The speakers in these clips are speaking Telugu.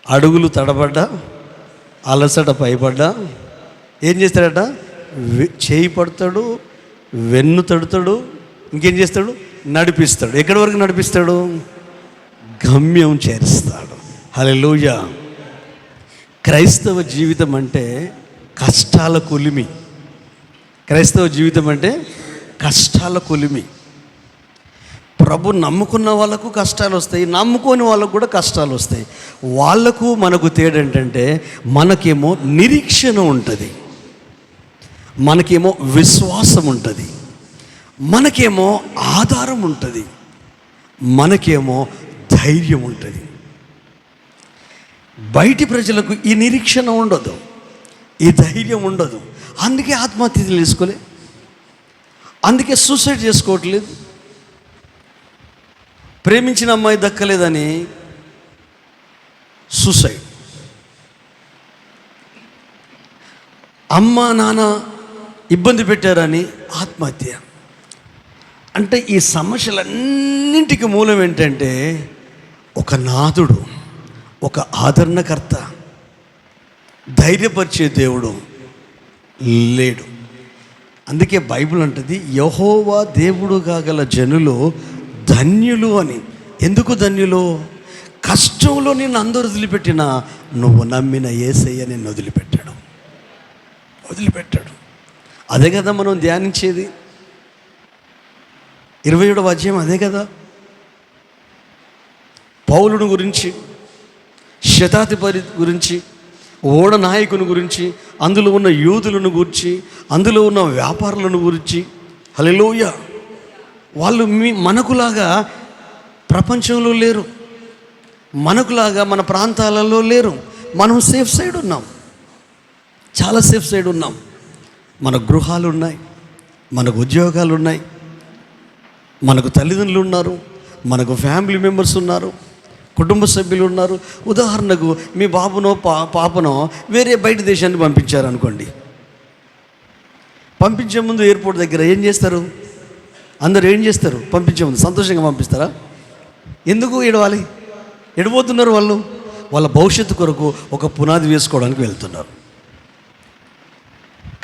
అడుగులు తడబడ్డా, అలసట పైపడ్డా ఏం చేస్తాడట? చేయి పడతాడు, వెన్ను తడుతాడు, ఇంకేం చేస్తాడు? నడిపిస్తాడు. ఎక్కడి వరకు నడిపిస్తాడు? గమ్యం చేరుస్తాడు. హల్లెలూయా. క్రైస్తవ జీవితం అంటే కష్టాల కొలిమి. క్రైస్తవ జీవితం అంటే కష్టాల కొలిమి. ప్రభు నమ్ముకున్న వాళ్ళకు కష్టాలు వస్తాయి, నమ్ముకోని వాళ్ళకు కూడా కష్టాలు వస్తాయి. వాళ్ళకు మనకు తేడా ఏంటంటే, మనకేమో నిరీక్షణ ఉంటుంది, మనకేమో విశ్వాసం ఉంటుంది, మనకేమో ఆధారం ఉంటుంది, మనకేమో ధైర్యం ఉంటుంది. బయటి ప్రజలకు ఈ నిరీక్షణ ఉండదు, ఈ ధైర్యం ఉండదు. అందుకే ఆత్మహత్యలు చేసుకోలే, అందుకే సూసైడ్ చేసుకోవట్లేదు. ప్రేమించిన అమ్మాయి దక్కలేదని సూసైడ్, అమ్మ నాన్న ఇబ్బంది పెట్టారని ఆత్మహత్య. అంటే ఈ సమస్యలన్నింటికి మూలం ఏంటంటే, ఒక నాథుడు, ఒక ఆదరణకర్త, ధైర్యపరిచే దేవుడు లేడు. అందుకే బైబిల్ అంటది, యెహోవా దేవుడు కాగల జనులు ధన్యులు అని. ఎందుకు ధన్యులు? కష్టంలో నిన్ను అందరూ వదిలిపెట్టినా నువ్వు నమ్మిన యేసయ్య నిన్ను వదిలిపెట్టాడు. అదే కదా మనం ధ్యానించేది. 27వ అధ్యాయం అదే కదా. పౌలుని గురించి, శతాధిపతి గురించి, ఓడ నాయకుని గురించి, అందులో ఉన్న యూదులను గురించి, అందులో ఉన్న వ్యాపారులను గురించి. హల్లెలూయా. వాళ్ళు మనకులాగా ప్రపంచంలో లేరు, మనకులాగా మన ప్రాంతాలలో లేరు. మనం సేఫ్ సైడ్ ఉన్నాం, చాలా సేఫ్ సైడ్ ఉన్నాం. మన గృహాలు ఉన్నాయి, మనకు ఉద్యోగాలు ఉన్నాయి, మనకు తల్లిదండ్రులు ఉన్నారు, మనకు ఫ్యామిలీ మెంబర్స్ ఉన్నారు, కుటుంబ సభ్యులు ఉన్నారు. ఉదాహరణకు మీ బాబునో పాపనో వేరే బయట దేశాన్ని పంపించారనుకోండి. పంపించే ముందు ఎయిర్పోర్ట్ దగ్గర ఏం చేస్తారు? అందరూ ఏం చేస్తారు? పంపించే ముందు సంతోషంగా పంపిస్తారా? ఎందుకు ఏడవాలి? ఎడిపోతున్నారు వాళ్ళు? వాళ్ళ భవిష్యత్తు కొరకు ఒక పునాది వేసుకోవడానికి వెళ్తున్నారు.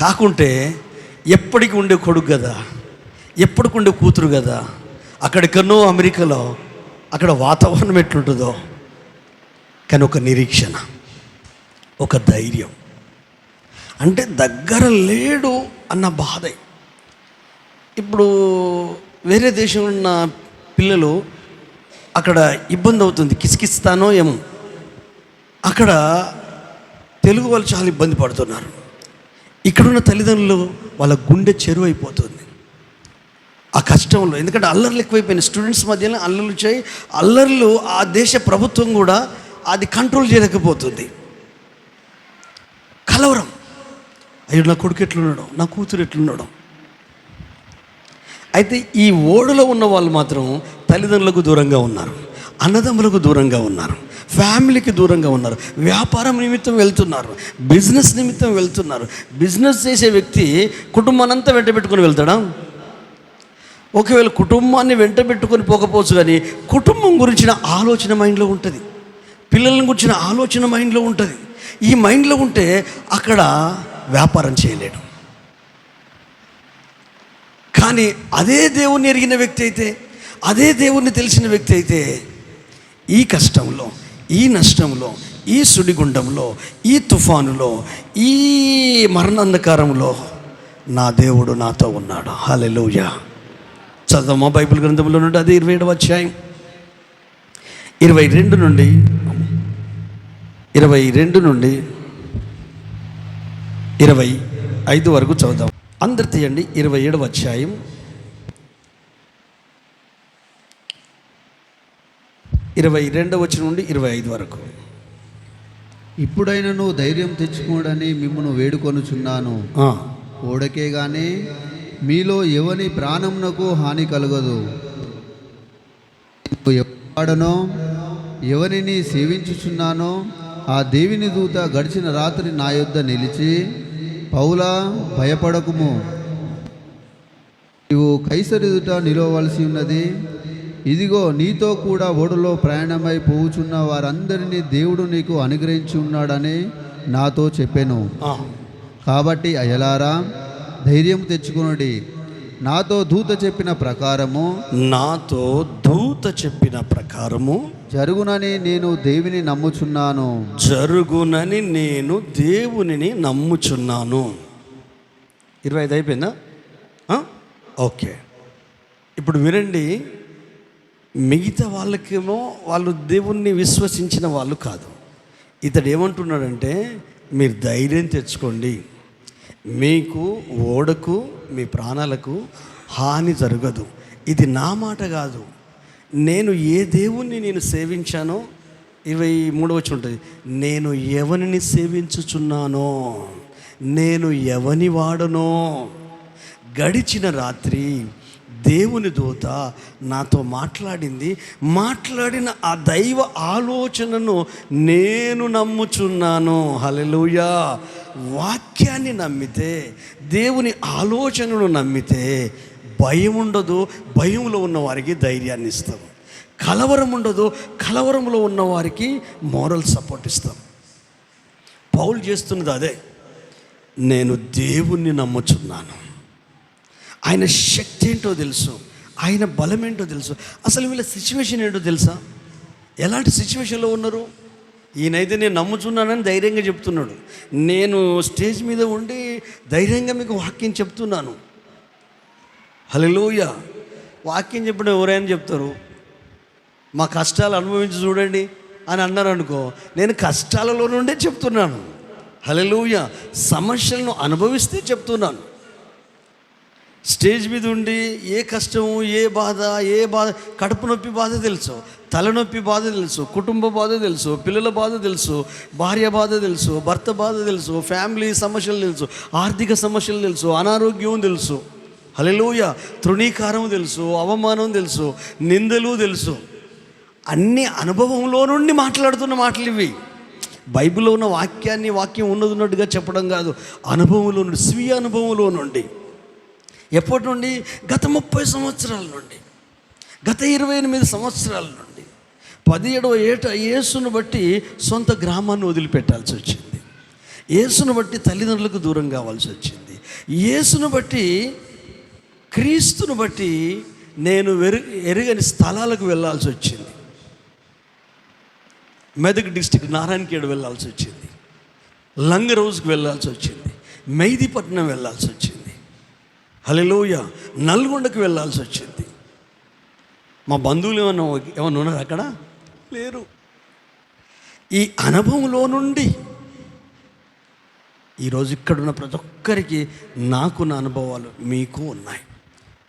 కాకుంటే ఎప్పటికి ఉండే కొడుకు కదా, ఎప్పటికి ఉండే కూతురు కదా, అక్కడికన్నో అమెరికాలో అక్కడ వాతావరణం ఎట్లుంటుందో, కానీ ఒక నిరీక్షణ, ఒక ధైర్యం. అంటే దగ్గర లేడు అన్న బాధ. ఇప్పుడు వేరే దేశంలో ఉన్న పిల్లలు అక్కడ ఇబ్బంది అవుతుంది, కిస్కిస్తానో ఏమో, అక్కడ తెలుగు వాళ్ళు చాలా ఇబ్బంది పడుతున్నారు. ఇక్కడున్న తల్లిదండ్రులు వాళ్ళ గుండె చెరువు అయిపోతుంది ఆ కష్టంలో. ఎందుకంటే అల్లర్లు ఎక్కువైపోయినాయి, స్టూడెంట్స్ మధ్యలో అల్లర్లు చేయి, అల్లర్లు ఆ దేశ ప్రభుత్వం కూడా అది కంట్రోల్ చేయలేకపోతుంది. కలవరం, అయ్యో నా కొడుకు ఎట్లున్నాడు, నా కూతురు ఎట్లున్నాడు. అయితే ఈ ఓడలో ఉన్న వాళ్ళు మాత్రం తల్లిదండ్రులకు దూరంగా ఉన్నారు, అన్నదమ్ములకు దూరంగా ఉన్నారు, ఫ్యామిలీకి దూరంగా ఉన్నారు, వ్యాపారం నిమిత్తం వెళ్తున్నారు, బిజినెస్ నిమిత్తం వెళ్తున్నారు. బిజినెస్ చేసే వ్యక్తి కుటుంబాన్నంతా వెంట పెట్టుకొని వెళ్తాడా? ఒకవేళ కుటుంబాన్ని వెంట పెట్టుకొని పోకపోవచ్చు, కానీ కుటుంబం గురించిన ఆలోచన మైండ్లో ఉంటుంది, పిల్లలను గురించిన ఆలోచన మైండ్లో ఉంటుంది. ఈ మైండ్లో ఉంటే అక్కడ వ్యాపారం చేయలేడు. కానీ అదే దేవుణ్ణి ఎరిగిన వ్యక్తి అయితే, అదే దేవుణ్ణి తెలిసిన వ్యక్తి అయితే, ఈ కష్టంలో, ఈ నష్టంలో, ఈ సుడిగుండంలో, ఈ తుఫానులో, ఈ మరణాంధకారంలో నా దేవుడు నాతో ఉన్నాడు. హల్లెలూయా. చదవమా బైబిల్ గ్రంథంలో నుండి అదే 27వ అధ్యాయం 22 నుండి 25 వరకు చదువుదాం. అందరు తీయండి. 27వ అధ్యాయం 22వ వచనం నుండి 25 వరకు. ఇప్పుడైనను ధైర్యం తెచ్చుకోడని మిమ్మును వేడుకొనుచున్నాను. ఓడకే గాని మీలో ఎవని ప్రాణమునకు హాని కలగదు. ఎప్పుడనో ఎవరిని సేవించుచున్నానో ఆ దేవుని దూత గడిచిన రాత్రి నా యొద్ద నిలిచి, పౌలా భయపడకుము, నీవు కైసరు ఎదుట నిలవవలసి ఉన్నది, ఇదిగో నీతో కూడా ఓడలో ప్రయాణమై పోవుచున్న వారందరినీ దేవుడు నీకు అనుగ్రహించి ఉన్నాడని నాతో చెప్పెను. కాబట్టి అయ్యలారా ధైర్యం తెచ్చుకొనుడి, నాతో దూత చెప్పిన ప్రకారము జరుగునని నేను దేవుని నమ్ముచున్నాను. 25 అయిపోయిందా? ఓకే. ఇప్పుడు వినండి, మిగతా వాళ్ళకేమో వాళ్ళు దేవుణ్ణి విశ్వసించిన వాళ్ళు కాదు. ఇతడు ఏమంటున్నాడంటే, మీరు ధైర్యం తెచ్చుకోండి, మీకు ఓడకు మీ ప్రాణాలకు హాని జరగదు. ఇది నా మాట కాదు, నేను ఏ దేవుణ్ణి నేను సేవించానో 23 ఉంటుంది, నేను ఎవరిని సేవించుచున్నానో, నేను ఎవని వాడనో. గడిచిన రాత్రి దేవుని దూత నాతో మాట్లాడిన ఆ దైవ ఆలోచనను నేను నమ్ముచున్నాను. హల్లెలూయా. వాక్యాన్ని నమ్మితే, దేవుని ఆలోచనను నమ్మితే భయం ఉండదు, భయంలో ఉన్న వారికి ధైర్యాన్ని ఇస్తాం. కలవరం ఉండదు, కలవరంలో ఉన్న వారికి మోరల్ సపోర్ట్ ఇస్తాం. పౌలు చేస్తున్నది అదే. నేను దేవుణ్ణి నమ్ముచున్నాను, ఆయన శక్తి ఏంటో తెలుసు, ఆయన బలం ఏంటో తెలుసు. అసలు వీళ్ళ సిచ్యువేషన్ ఏంటో తెలుసా? ఎలాంటి సిచ్యువేషన్లో ఉన్నారు? ఈయనైతే నేను నమ్ముచున్నానని ధైర్యంగా చెప్తున్నాడు. నేను స్టేజ్ మీద ఉండి ధైర్యంగా మీకు వాక్యం చెప్తున్నాను. హల్లెలూయా. వాక్యం చెప్పడం ఎవరైనా చెప్తారు, మా కష్టాలు అనుభవించి చూడండి అని అన్నారు అనుకో, నేను కష్టాలలో నుండే చెప్తున్నాను. హల్లెలూయా. సమస్యలను అనుభవిస్తే చెప్తున్నాను. స్టేజ్ మీద ఉండి ఏ కష్టము, ఏ బాధ, కడుపు నొప్పి బాధ తెలుసు, తలనొప్పి బాధ తెలుసు, కుటుంబ బాధ తెలుసు, పిల్లల బాధ తెలుసు, భార్య బాధ తెలుసు, భర్త బాధ తెలుసు, ఫ్యామిలీ సమస్యలు తెలుసు, ఆర్థిక సమస్యలు తెలుసు, అనారోగ్యం తెలుసు. హల్లెలూయా. తృణీకారం తెలుసు, అవమానం తెలుసు, నిందలు తెలుసు. అన్ని అనుభవంలో నుండి మాట్లాడుతున్న మాటలు ఇవి. బైబిల్లో ఉన్న వాక్యం ఉన్నట్టుగా చెప్పడం కాదు, అనుభవంలో నుండి, స్వీయ అనుభవంలో నుండి. ఎప్పటి నుండి? గత 30 సంవత్సరాల నుండి, గత 28 సంవత్సరాల నుండి. 17వ ఏట యేసును బట్టి సొంత గ్రామాన్ని వదిలిపెట్టాల్సి వచ్చింది. యేసును బట్టి తల్లిదండ్రులకు దూరం కావాల్సి వచ్చింది. యేసును బట్టి, క్రీస్తును బట్టి నేను ఎరుగని స్థలాలకు వెళ్ళాల్సి వచ్చింది. మెదక్ డిస్టిక్ నారాయణఖేడ్ వెళ్ళాల్సి వచ్చింది, లంగరోజుకు వెళ్ళాల్సి వచ్చింది, మెహదీపట్నం వెళ్ళాల్సి వచ్చింది. హల్లెలూయా. నల్గొండకు వెళ్ళాల్సి వచ్చింది. మా బంధువులు ఏమన్నా ఉన్నారు అక్కడ? లేరు. ఈ అనుభవంలో నుండి ఈరోజు ఇక్కడున్న ప్రతి ఒక్కరికి నాకున్న అనుభవాలు మీకు ఉన్నాయి.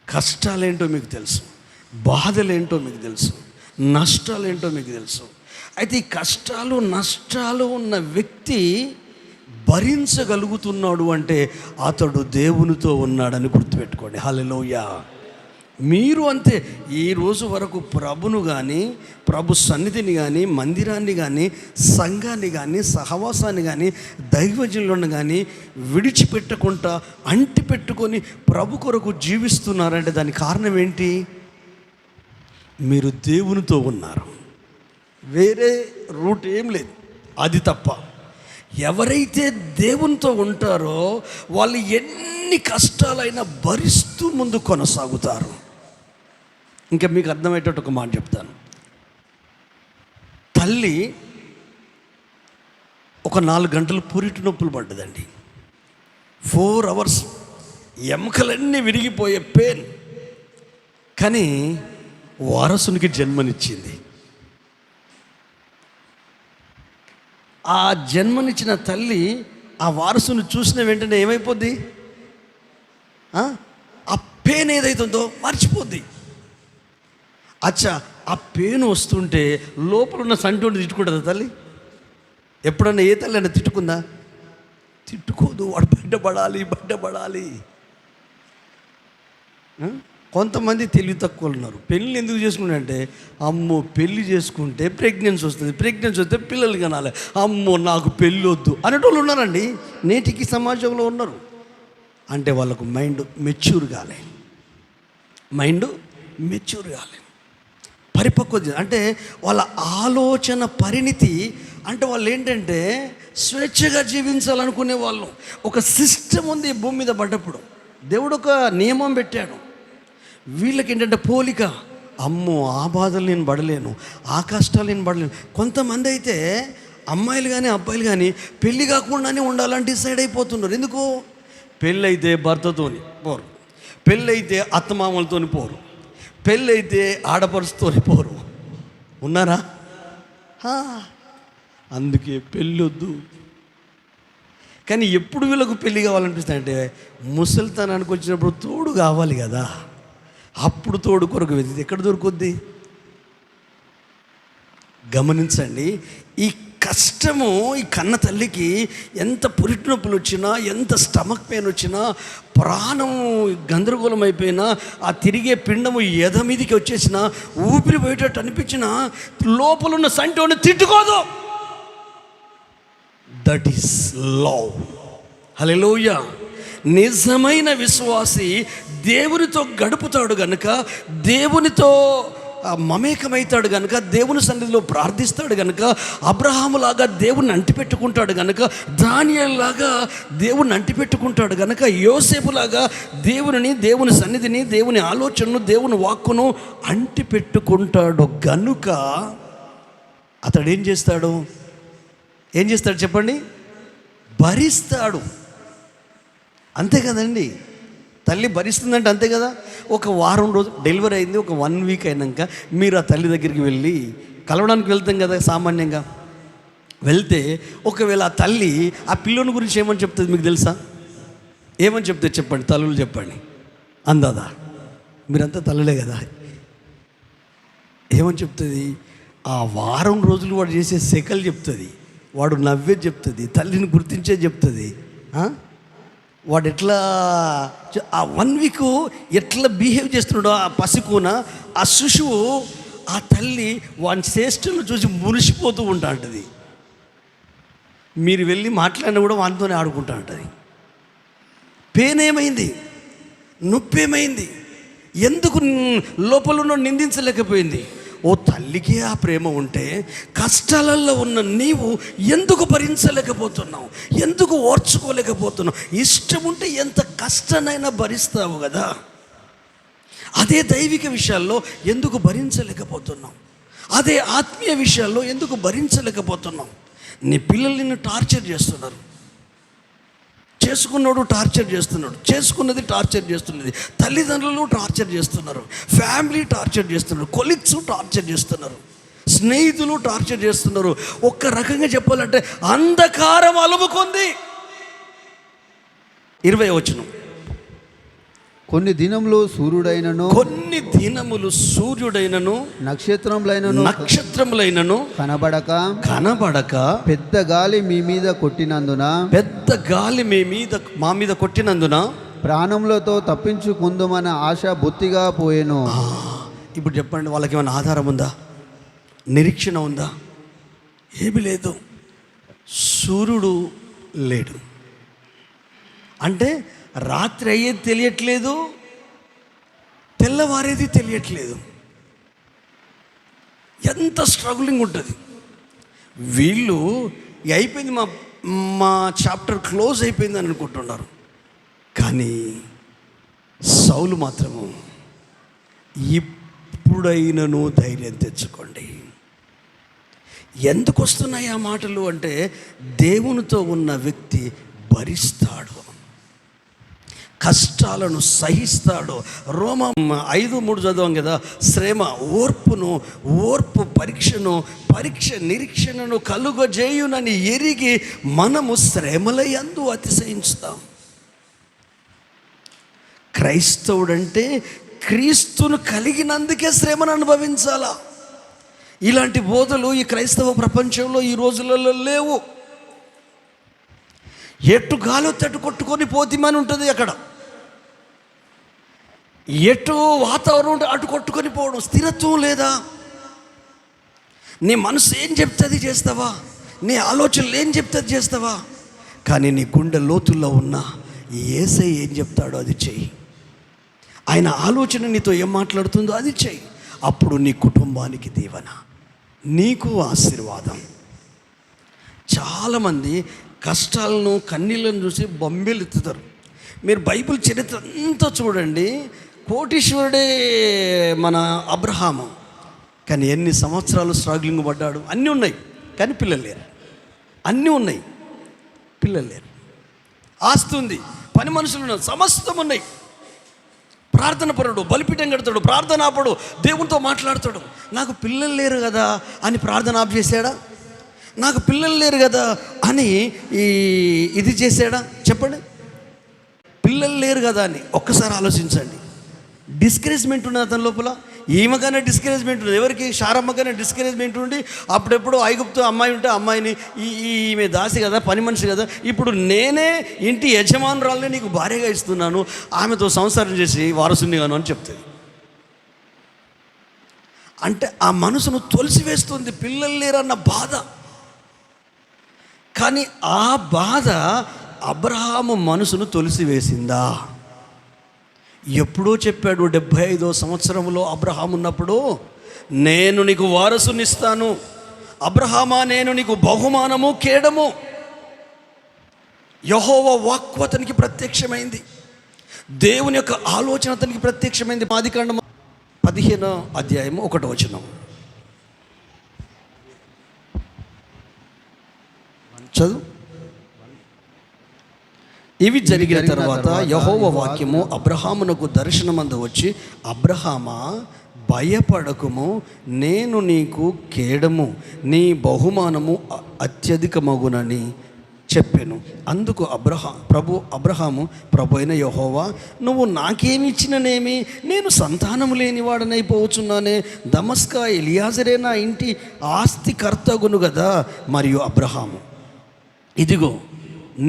కష్టాలేంటో మీకు తెలుసు, బాధలేంటో మీకు తెలుసు, నష్టాలేంటో మీకు తెలుసు. అయితే ఈ కష్టాలు నష్టాలు ఉన్న వ్యక్తి భరించగలుగుతున్నాడు అంటే అతడు దేవునితో ఉన్నాడని గుర్తుపెట్టుకోండి. హల్లెలూయా. మీరు అంతే. ఈ రోజు వరకు ప్రభును కానీ, ప్రభు సన్నిధిని కానీ, మందిరాన్ని కానీ, సంఘాన్ని కానీ, సహవాసాన్ని కానీ, దైవజనులను కానీ విడిచిపెట్టకుండా అంటి పెట్టుకొని ప్రభు కొరకు జీవిస్తున్నారంటే దానికి కారణం ఏంటి? మీరు దేవునితో ఉన్నారు, వేరే రూట్ ఏం లేదు, అది తప్ప. ఎవరైతే దేవునితో ఉంటారో వాళ్ళు ఎన్ని కష్టాలైనా భరిస్తూ ముందు కొనసాగుతారు. ఇంకా మీకు అర్థమయ్యేటట్టు ఒక మాట చెప్తాను. తల్లి ఒక 4 గంటలు పురిటి నొప్పులు పడ్డదండి. 4 hours ఎముకలన్నీ విరిగిపోయే పెయిన్. కానీ వారసునికి జన్మనిచ్చింది. ఆ జన్మనిచ్చిన తల్లి ఆ వారసుని చూసిన వెంటనే ఏమైపోద్ది? ఆ పెయిన్ ఏదైతుందో మర్చిపోద్ది. అచ్చా, ఆ పెయిన్ వస్తుంటే లోపల ఉన్న సంటోని తిట్టుకుంటుందా తల్లి? ఎప్పుడన్నా ఏ తల్లి అయినా తిట్టుకుందా? తిట్టుకోదు. వాడు బయటపడాలి. కొంతమంది తెలివి తక్కువ ఉన్నారు. పెళ్ళి ఎందుకు చేసుకుంటే, అమ్మో పెళ్ళి చేసుకుంటే ప్రెగ్నెన్సీ వస్తుంది, ప్రెగ్నెన్సీ వస్తే పిల్లలు కనాలి, అమ్మో నాకు పెళ్ళి వద్దు అనేటోళ్ళు ఉన్నారండి. నేటికి సమాజంలో ఉన్నారు. అంటే వాళ్ళకు మైండ్ మెచ్యూర్ కాలే. పరిపక్వత అంటే వాళ్ళ ఆలోచన పరిణితి, అంటే వాళ్ళు ఏంటంటే స్వేచ్ఛగా జీవించాలనుకునే వాళ్ళు. ఒక సిస్టమ్ ఉంది ఈ భూమి మీద పడ్డప్పుడు. దేవుడు ఒక నియమం పెట్టాడు. వీళ్ళకి ఏంటంటే పోలిక, అమ్మో ఆ బాధలు నేను పడలేను, ఆ కష్టాలు నేను పడలేను. కొంతమంది అయితే అమ్మాయిలు కానీ అబ్బాయిలు కానీ పెళ్ళి కాకుండానే ఉండాలని డిసైడ్ అయిపోతున్నారు. ఎందుకు? పెళ్ళైతే భర్తతోని పోరు, పెళ్ళైతే అత్తమామలతోని పోరు, పెళ్ళైతే ఆడపడుచుతోని పోరు. ఉన్నారా? అందుకే పెళ్ళొద్దు. కానీ ఎప్పుడు వీళ్ళకు పెళ్ళి కావాలనిపిస్తుంది అంటే ముసలితనానికి వచ్చినప్పుడు తోడు కావాలి కదా, అప్పుడు తోడు కొరకు వెతికి ఎక్కడ దొరుకుద్ది? గమనించండి, ఈ కష్టము ఈ కన్న తల్లికి ఎంత పురిటి నొప్పులు వచ్చినా, ఎంత స్టమక్ పెయిన్ వచ్చినా, ప్రాణము గందరగోళం అయిపోయినా, ఆ తిరిగే పిండము ఎద మీదికి వచ్చేసినా, ఊపిరి పోయేటట్టు అనిపించినా లోపలున్న సంటోని తిట్టుకోదు. That is love. హల్లెలూయా. నిజమైన విశ్వాసి దేవునితో గడుపుతాడు గనుక, దేవునితో మమేకమవుతాడు కనుక, దేవుని సన్నిధిలో ప్రార్థిస్తాడు కనుక, అబ్రహాములాగా దేవుణ్ణి అంటిపెట్టుకుంటాడు కనుక, దానియేలులాగా దేవుణ్ణి అంటిపెట్టుకుంటాడు కనుక, యోసేపులాగా దేవుని సన్నిధిని, దేవుని ఆలోచనను, దేవుని వాక్కును అంటిపెట్టుకుంటాడు గనుక అతడు ఏం చేస్తాడు చెప్పండి? భరిస్తాడు. అంతే కదండి. తల్లి భరిస్తుందంటే అంతే కదా. ఒక వారం రోజు డెలివరీ అయింది, ఒక 1 వీక్ అయినాక మీరు ఆ తల్లి దగ్గరికి వెళ్ళి కలవడానికి వెళ్తాం కదా సామాన్యంగా. వెళ్తే ఒకవేళ ఆ తల్లి ఆ పిల్లోని గురించి ఏమని చెప్తుంది మీకు తెలుసా? ఏమని చెప్తే చెప్పండి, తల్లులు చెప్పండి. అందాదా? మీరంతా తల్లులే కదా. ఏమని చెప్తుంది? ఆ వారం రోజులు వాడు చేసే సెకలు చెప్తుంది, వాడు నవ్వే చెప్తుంది, తల్లిని గుర్తించే చెప్తుంది. వాడు ఎట్లా ఆ 1 వీక్ ఎట్లా బిహేవ్ చేస్తున్నాడో ఆ పసికూన, ఆ శిశువు, ఆ తల్లి వాని చేష్టలను చూసి మురిసిపోతూ ఉంటా ఉంటుంది. మీరు వెళ్ళి మాట్లాడినా కూడా వానితోనే ఆడుకుంటా ఉంటుంది. పెయిన్ ఏమైంది? నొప్పి ఏమైంది? ఎందుకు లోపల నిందించలేకపోయింది? ఓ తల్లికి ఆ ప్రేమ ఉంటే కష్టాలలో ఉన్న నీవు ఎందుకు భరించలేకపోతున్నావు? ఎందుకు ఓర్చుకోలేకపోతున్నావు? ఇష్టం ఉంటే ఎంత కష్టానైనా భరిస్తావు కదా. అదే దైవిక విషయాల్లో ఎందుకు భరించలేకపోతున్నావు? అదే ఆత్మీయ విషయాల్లో ఎందుకు భరించలేకపోతున్నావు? నీ పిల్లలు నిన్ను టార్చర్ చేస్తున్నారు, చేసుకున్నాడు టార్చర్ చేస్తున్నాడు, చేసుకున్నది టార్చర్ చేస్తున్నది, తల్లిదండ్రులు టార్చర్ చేస్తున్నారు, ఫ్యామిలీ టార్చర్ చేస్తున్నారు, కొలీగ్స్ టార్చర్ చేస్తున్నారు, స్నేహితులు టార్చర్ చేస్తున్నారు. ఒక్క రకంగా చెప్పాలంటే అంధకారం అలుముకుంది. 20వ వచనం, కొన్ని దినములు సూర్యుడైనను నక్షత్రములైనను కనబడక పెద్ద గాలి మా మీద కొట్టినందున ప్రాణములతో తప్పించుకుందుమన్న ఆశ బొత్తిగా పోయెను. ఇప్పుడు చెప్పండి, వాళ్ళకి ఏమైనా ఆధారం ఉందా? నిరీక్షణ ఉందా? ఏమీ లేదు. సూర్యుడు లేడు అంటే రాత్రి అయ్యేది తెలియట్లేదు, తెల్లవారేది తెలియట్లేదు. ఎంత స్ట్రగులింగ్ ఉంటుంది. వీళ్ళు అయిపోయింది, మా చాప్టర్ క్లోజ్ అయిపోయింది అని అనుకుంటున్నారు. కానీ సౌలు మాత్రము ఇప్పుడైనను ధైర్యం తెచ్చుకోండి. ఎందుకు వస్తున్నాయి ఆ మాటలు అంటే, దేవునితో ఉన్న వ్యక్తి భరిస్తాడు, కష్టాలను సహిస్తాడు. రోమా 5:3 చదవం కదా, శ్రమ ఓర్పు పరీక్ష నిరీక్షణను కలుగజేయునని ఎరిగి మనము శ్రమలయందు అతిశయించుతాం. క్రైస్తవుడంటే క్రీస్తును కలిగినందుకే శ్రమను అనుభవించాలా. ఇలాంటి బోధలు ఈ క్రైస్తవ ప్రపంచంలో ఈ రోజులలో లేవు. ఎటు గాలో తట్టు కొట్టుకొని పోతిమని ఉంటుంది అక్కడ. ఎటు వాతావరణం ఉంటే అటు కొట్టుకొని పోవడం. స్థిరత్వం లేదా? నీ మనసు ఏం చెప్తుంది చేస్తావా, నీ ఆలోచనలు ఏం చెప్తుంది చేస్తావా. కానీ నీ గుండె లోతుల్లో ఉన్న యేసయ్య ఏం చెప్తాడో అది చెయ్యి. ఆయన ఆలోచన నీతో ఏం మాట్లాడుతుందో అది చెయ్యి. అప్పుడు నీ కుటుంబానికి దీవెన, నీకు ఆశీర్వాదం. చాలామంది కష్టాలను కన్నీళ్ళను చూసి బొంబేలెత్తుతారు. మీరు బైబిల్ చరిత్ర అంతా చూడండి, కోటీశ్వరుడే మన అబ్రహాము, కానీ ఎన్ని సంవత్సరాలు స్ట్రగ్లింగ్ పడ్డాడు. అన్నీ ఉన్నాయి కానీ పిల్లలు లేరు, అన్నీ ఉన్నాయి పిల్లలు లేరు. ఆస్తి ఉంది, పని మనుషులు ఉన్నారు, సమస్తం ఉన్నాయి. ప్రార్థన పరుడు, బలిపీఠం కడతాడు, ప్రార్థన ఆపడు, దేవునితో మాట్లాడతాడు. నాకు పిల్లలు లేరు కదా అని ప్రార్థన ఆప్ చేశాడా? నాకు పిల్లలు లేరు కదా అని ఇది చేశాడా? చెప్పండి. పిల్లలు లేరు కదా అని ఒక్కసారి ఆలోచించండి. డిస్కరేజ్మెంట్ ఉన్నది అతని లోపల. ఈమెకైనా డిస్కరేజ్మెంట్ ఉంది. ఎవరికి? శారమ్మకైనా డిస్కరేజ్మెంట్ ఉండి అప్పుడెప్పుడు ఐగుప్తు అమ్మాయి ఉంటే అమ్మాయిని ఈమె దాసి కదా, పని మనిషి కదా, ఇప్పుడు నేనే ఇంటి యజమానురాల్ని నీకు భార్యగా ఇస్తున్నాను, ఆమెతో సంసారం చేసి వారసుని గాను అని చెప్తుంది. అంటే ఆ మనసును తొలిసివేస్తుంది పిల్లలు లేరన్న బాధ. కానీ ఆ బాధ అబ్రహాము మనసును తొలిసివేసిందా? ఎప్పుడో చెప్పాడు, 75వ సంవత్సరంలో అబ్రహాము ఉన్నప్పుడు, నేను నీకు వారసునిస్తాను, అబ్రహామా నేను నీకు బహుమానము కేడము. యెహోవా వాక్కు అతనికి ప్రత్యక్షమైంది, దేవుని యొక్క ఆలోచన అతనికి ప్రత్యక్షమైంది. ఆదికాండం 15వ అధ్యాయము 1వ వచనం చదువు. ఇవి జరిగిన తర్వాత యెహోవా వాక్యము అబ్రహామునకు దర్శనమందు వచ్చి, అబ్రహామా భయపడకుము, నేను నీకు కేడము, నీ బహుమానము అత్యధికమగునని చెప్పాను. అందుకు అబ్రహాము ప్రభు అయిన యెహోవా, నువ్వు నాకేమి ఇచ్చిననేమి? నేను సంతానము లేనివాడనైపోవచ్చున్నానే. దమస్కా ఎలియాజరే నా ఇంటి ఆస్తి కర్తగును కదా. మరియు అబ్రహాము, ఇదిగో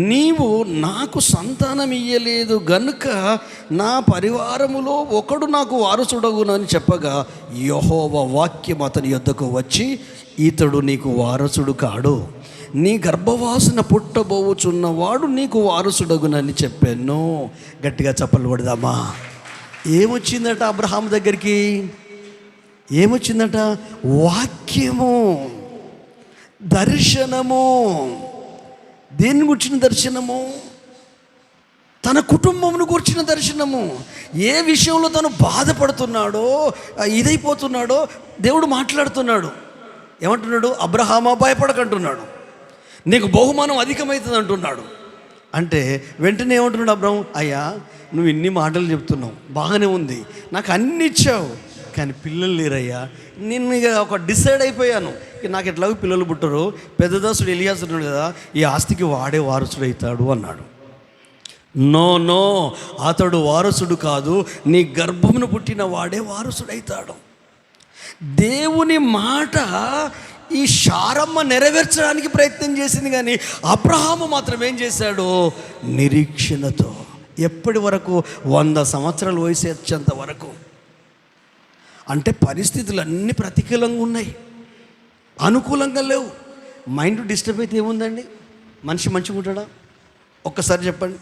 నీవు నాకు సంతానం ఇయ్యలేదు గనుక నా పరివారములో ఒకడు నాకు వారసుడగునని చెప్పగా, యెహోవా వాక్యం అతని యొద్దకు వచ్చి, ఇతడు నీకు వారసుడు కాడు, నీ గర్భవాసన పుట్టబోచున్నవాడు నీకు వారసుడగునని చెప్పాను. గట్టిగా చప్పలు కొడదామా. ఏమొచ్చిందట అబ్రహాము దగ్గరికి? ఏమొచ్చిందట? వాక్యము, దర్శనము. దేన్ని గుర్చిన దర్శనము? తన కుటుంబమును గుర్చిన దర్శనము. ఏ విషయంలో తను బాధపడుతున్నాడో, ఇదైపోతున్నాడో దేవుడు మాట్లాడుతున్నాడు. ఏమంటున్నాడు? అబ్రహామా భయపడకంటున్నాడు, నీకు బహుమానం అధికమవుతుంది అంటున్నాడు. అంటే వెంటనే ఏమంటున్నాడు అబ్రహాము? అయ్యా, నువ్వు ఇన్ని మాటలు చెప్తున్నావు, బాగానే ఉంది, నాకు అన్ని ఇచ్చావు, కానీ పిల్లలు లేరయ్యా. నేను ఇక ఒక డిసైడ్ అయిపోయాను, నాకు ఎట్లాగో పిల్లలు పుట్టరు, పెద్ద దాసుడు ఎలియాజరు కదా, ఈ ఆస్తికి వాడే వారసుడు అవుతాడు అన్నాడు. నో, అతడు వారసుడు కాదు, నీ గర్భమును పుట్టిన వాడే వారసుడవుతాడు. దేవుని మాట ఈ శారమ్మ నెరవేర్చడానికి ప్రయత్నం చేసింది, కానీ అబ్రహాము మాత్రం ఏం చేశాడు? నిరీక్షణతో. ఎప్పటి వరకు? 100 సంవత్సరాల వయసు వచ్చేంత వరకు. అంటే పరిస్థితులు అన్నీ ప్రతికూలంగా ఉన్నాయి, అనుకూలంగా లేవు. మైండ్ డిస్టర్బ్ అయితే ఏముందండి? మనిషి మంచిగా ఉంటాడా? ఒక్కసారి చెప్పండి.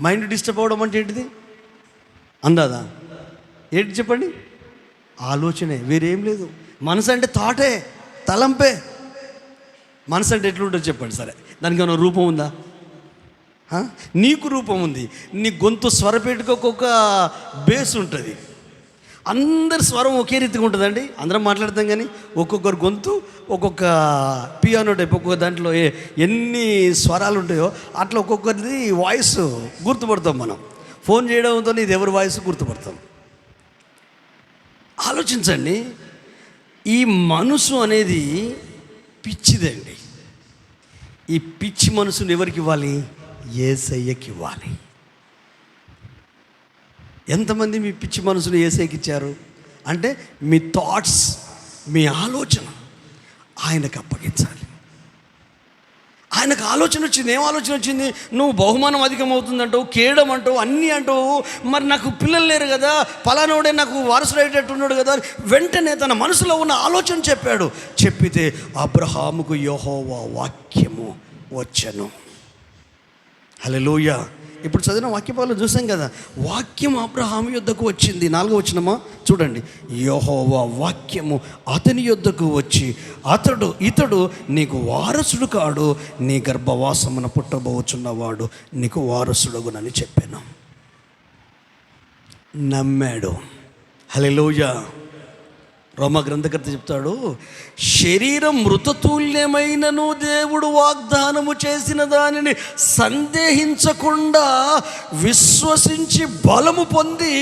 మైండ్ డిస్టర్బ్ అవ్వడం అంటే ఏంటిది? అందాదా? ఏంటి చెప్పండి? ఆలోచనే, వేరేం లేదు. మనసు అంటే థాటే, తలంపే. మనసు అంటే ఎట్లుంటుంది చెప్పండి. సరే, దానికి ఏమైనా రూపం ఉందా? నీకు రూపం ఉంది. నీ గొంతు స్వరపేటకు ఒక్కొక్క బేస్ ఉంటుంది. అందరి స్వరం ఒకే రీతిగా ఉంటుందండి. అందరం మాట్లాడతాం, కానీ ఒక్కొక్కరు గొంతు ఒక్కొక్క పియానో టైప్, ఒక్కొక్క దాంట్లో ఎన్ని స్వరాలు ఉంటాయో అట్లా ఒక్కొక్కరిది వాయిస్ గుర్తుపడతాం. మనం ఫోన్ చేయడంతో ఇది ఎవరి వాయిస్ గుర్తుపడతాం. ఆలోచించండి, ఈ మనసు అనేది పిచ్చిదండి. ఈ పిచ్చి మనసుని ఎవరికి ఇవ్వాలి? యేసయ్యకి ఇవ్వాలి. ఎంతమంది మీ పిచ్చి మనసును యేసయ్యకి ఇచ్చారు? అంటే మీ థాట్స్, మీ ఆలోచన ఆయనకు అప్పగించాలి. ఆయనకు ఆలోచన వచ్చింది. ఏం ఆలోచన వచ్చింది? నువ్వు బహుమానం అధికమవుతుందంటావు, కేయడం అంటావు, అన్నీ అంటావు, మరి నాకు పిల్లలు లేరు కదా, పలానోడే నాకు వారసుడయ్యేటట్టున్నాడు కదా. వెంటనే తన మనసులో ఉన్న ఆలోచన చెప్పాడు. చెప్పితే అబ్రహాముకు యెహోవా వాక్యము వచ్చెను. హల్లెలూయా. ఇప్పుడు చదివిన వాక్యపాలు చూసాం కదా, వాక్యం అబ్రహాము యొద్దకు వచ్చింది. 4వ వచనమా చూడండి, యెహోవా వాక్యము అతని యొద్దకు వచ్చి ఇతడు నీకు వారసుడు కాడు, నీ గర్భవాసమున పుట్టబోచున్నవాడు నీకు వారసుడుగునని చెప్పాను. నమ్మాడు. హల్లెలూయా. రోమా గ్రంథకర్త చెప్తాడు, శరీరం మృతతుల్యమైనను దేవుడు వాగ్దానము చేసిన దానిని సందేహించకుండా విశ్వసించి బలము పొంది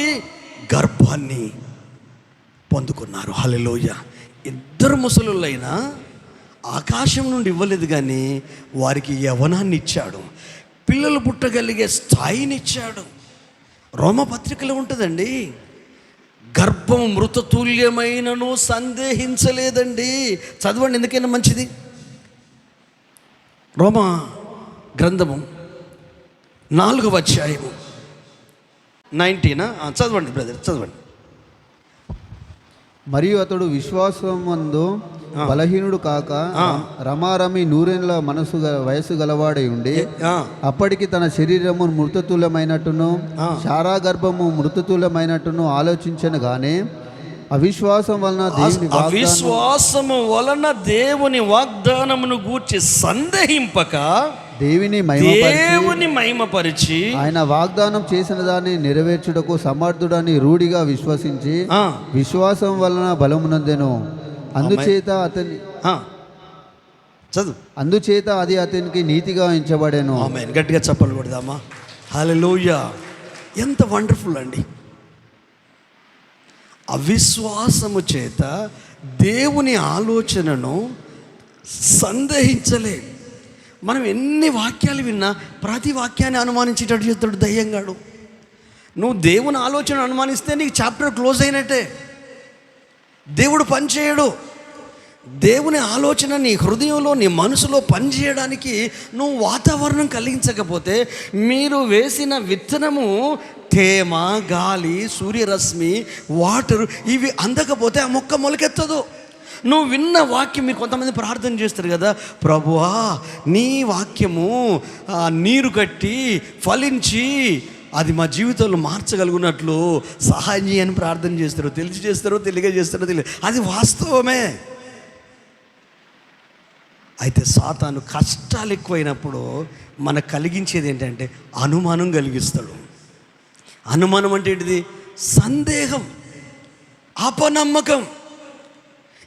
గర్భాన్ని పొందుకున్నారు. హల్లెలూయా. ఇద్దరు ముసలులైనా ఆకాశం నుండి ఇవ్వలేదు, కానీ వారికి యవ్వనాన్ని ఇచ్చాడు, పిల్లలు పుట్టగలిగే స్థాయిని ఇచ్చాడు. రోమపత్రికలో ఉంటుందండి, గర్భం మృతతుల్యమైనను సందేహించలేదండి. చదవండి, ఎందుకైనా మంచిది. రోమా గ్రంథము 4వ అధ్యాయము 19 చదవండి బ్రదర్, చదవండి. మరియు అతడు విశ్వాసమందు బలహీనుడు కాక రమారమి నూరేళ్ల వయసు గలవాడై ఉండి అప్పటికి తన శరీరము మృతతుల్యమైనట్టును శారా గర్భము మృతతుల్యమైనట్టును ఆలోచించను గాని అవిశ్వాసము వలన దేవుని వాగ్దానమును గూర్చి సందేహింపక దేవుని మహిమపరిచి ఆయన వాగ్దానం చేసిన దాన్ని నెరవేర్చుటకు సమర్థుడని రూఢిగా విశ్వసించి విశ్వాసం వలన బలమునందెను. అందుచేత అది అతనికి నీతిగా ఎంచబడెను. ఆమేన్. గట్టిగా చప్పట్లు కొడదామా. హల్లెలూయా. ఎంత వండర్ఫుల్ అండి. అవిశ్వాసము చేత దేవుని ఆలోచనను సందేహించలే. మనం ఎన్ని వాక్యాలు విన్నా ప్రతి వాక్యాన్ని అనుమానించేటట్టు చేస్తాడు దయ్యంగాడు. నువ్వు దేవుని ఆలోచన అనుమానిస్తే నీకు చాప్టర్ క్లోజ్ అయినట్టే. దేవుడు పనిచేయడు. దేవుని ఆలోచన నీ హృదయంలో నీ మనసులో పనిచేయడానికి నువ్వు వాతావరణం కలిగించకపోతే, మీరు వేసిన విత్తనము తేమ, గాలి, సూర్యరశ్మి, వాటర్ ఇవి అందకపోతే ఆ మొక్క మొలకెత్తదు. నువ్వు విన్న వాక్యం, మీరు కొంతమంది ప్రార్థన చేస్తారు కదా, ప్రభువా నీ వాక్యము నీరు కట్టి ఫలించి అది మా జీవితంలో మార్చగలుగునట్లు సహాయం చేయని ప్రార్థన చేస్తారు. తెలిసి చేస్తారో తెలియక చేస్తారో తెలియదు, అది వాస్తవమే. అయితే సాతాను కష్టాలు ఎక్కువైనప్పుడు మనకు కలిగించేది ఏంటంటే అనుమానం కలిగిస్తాడు. అనుమానం అంటే ఏంటిది? సందేహం, అపనమ్మకం.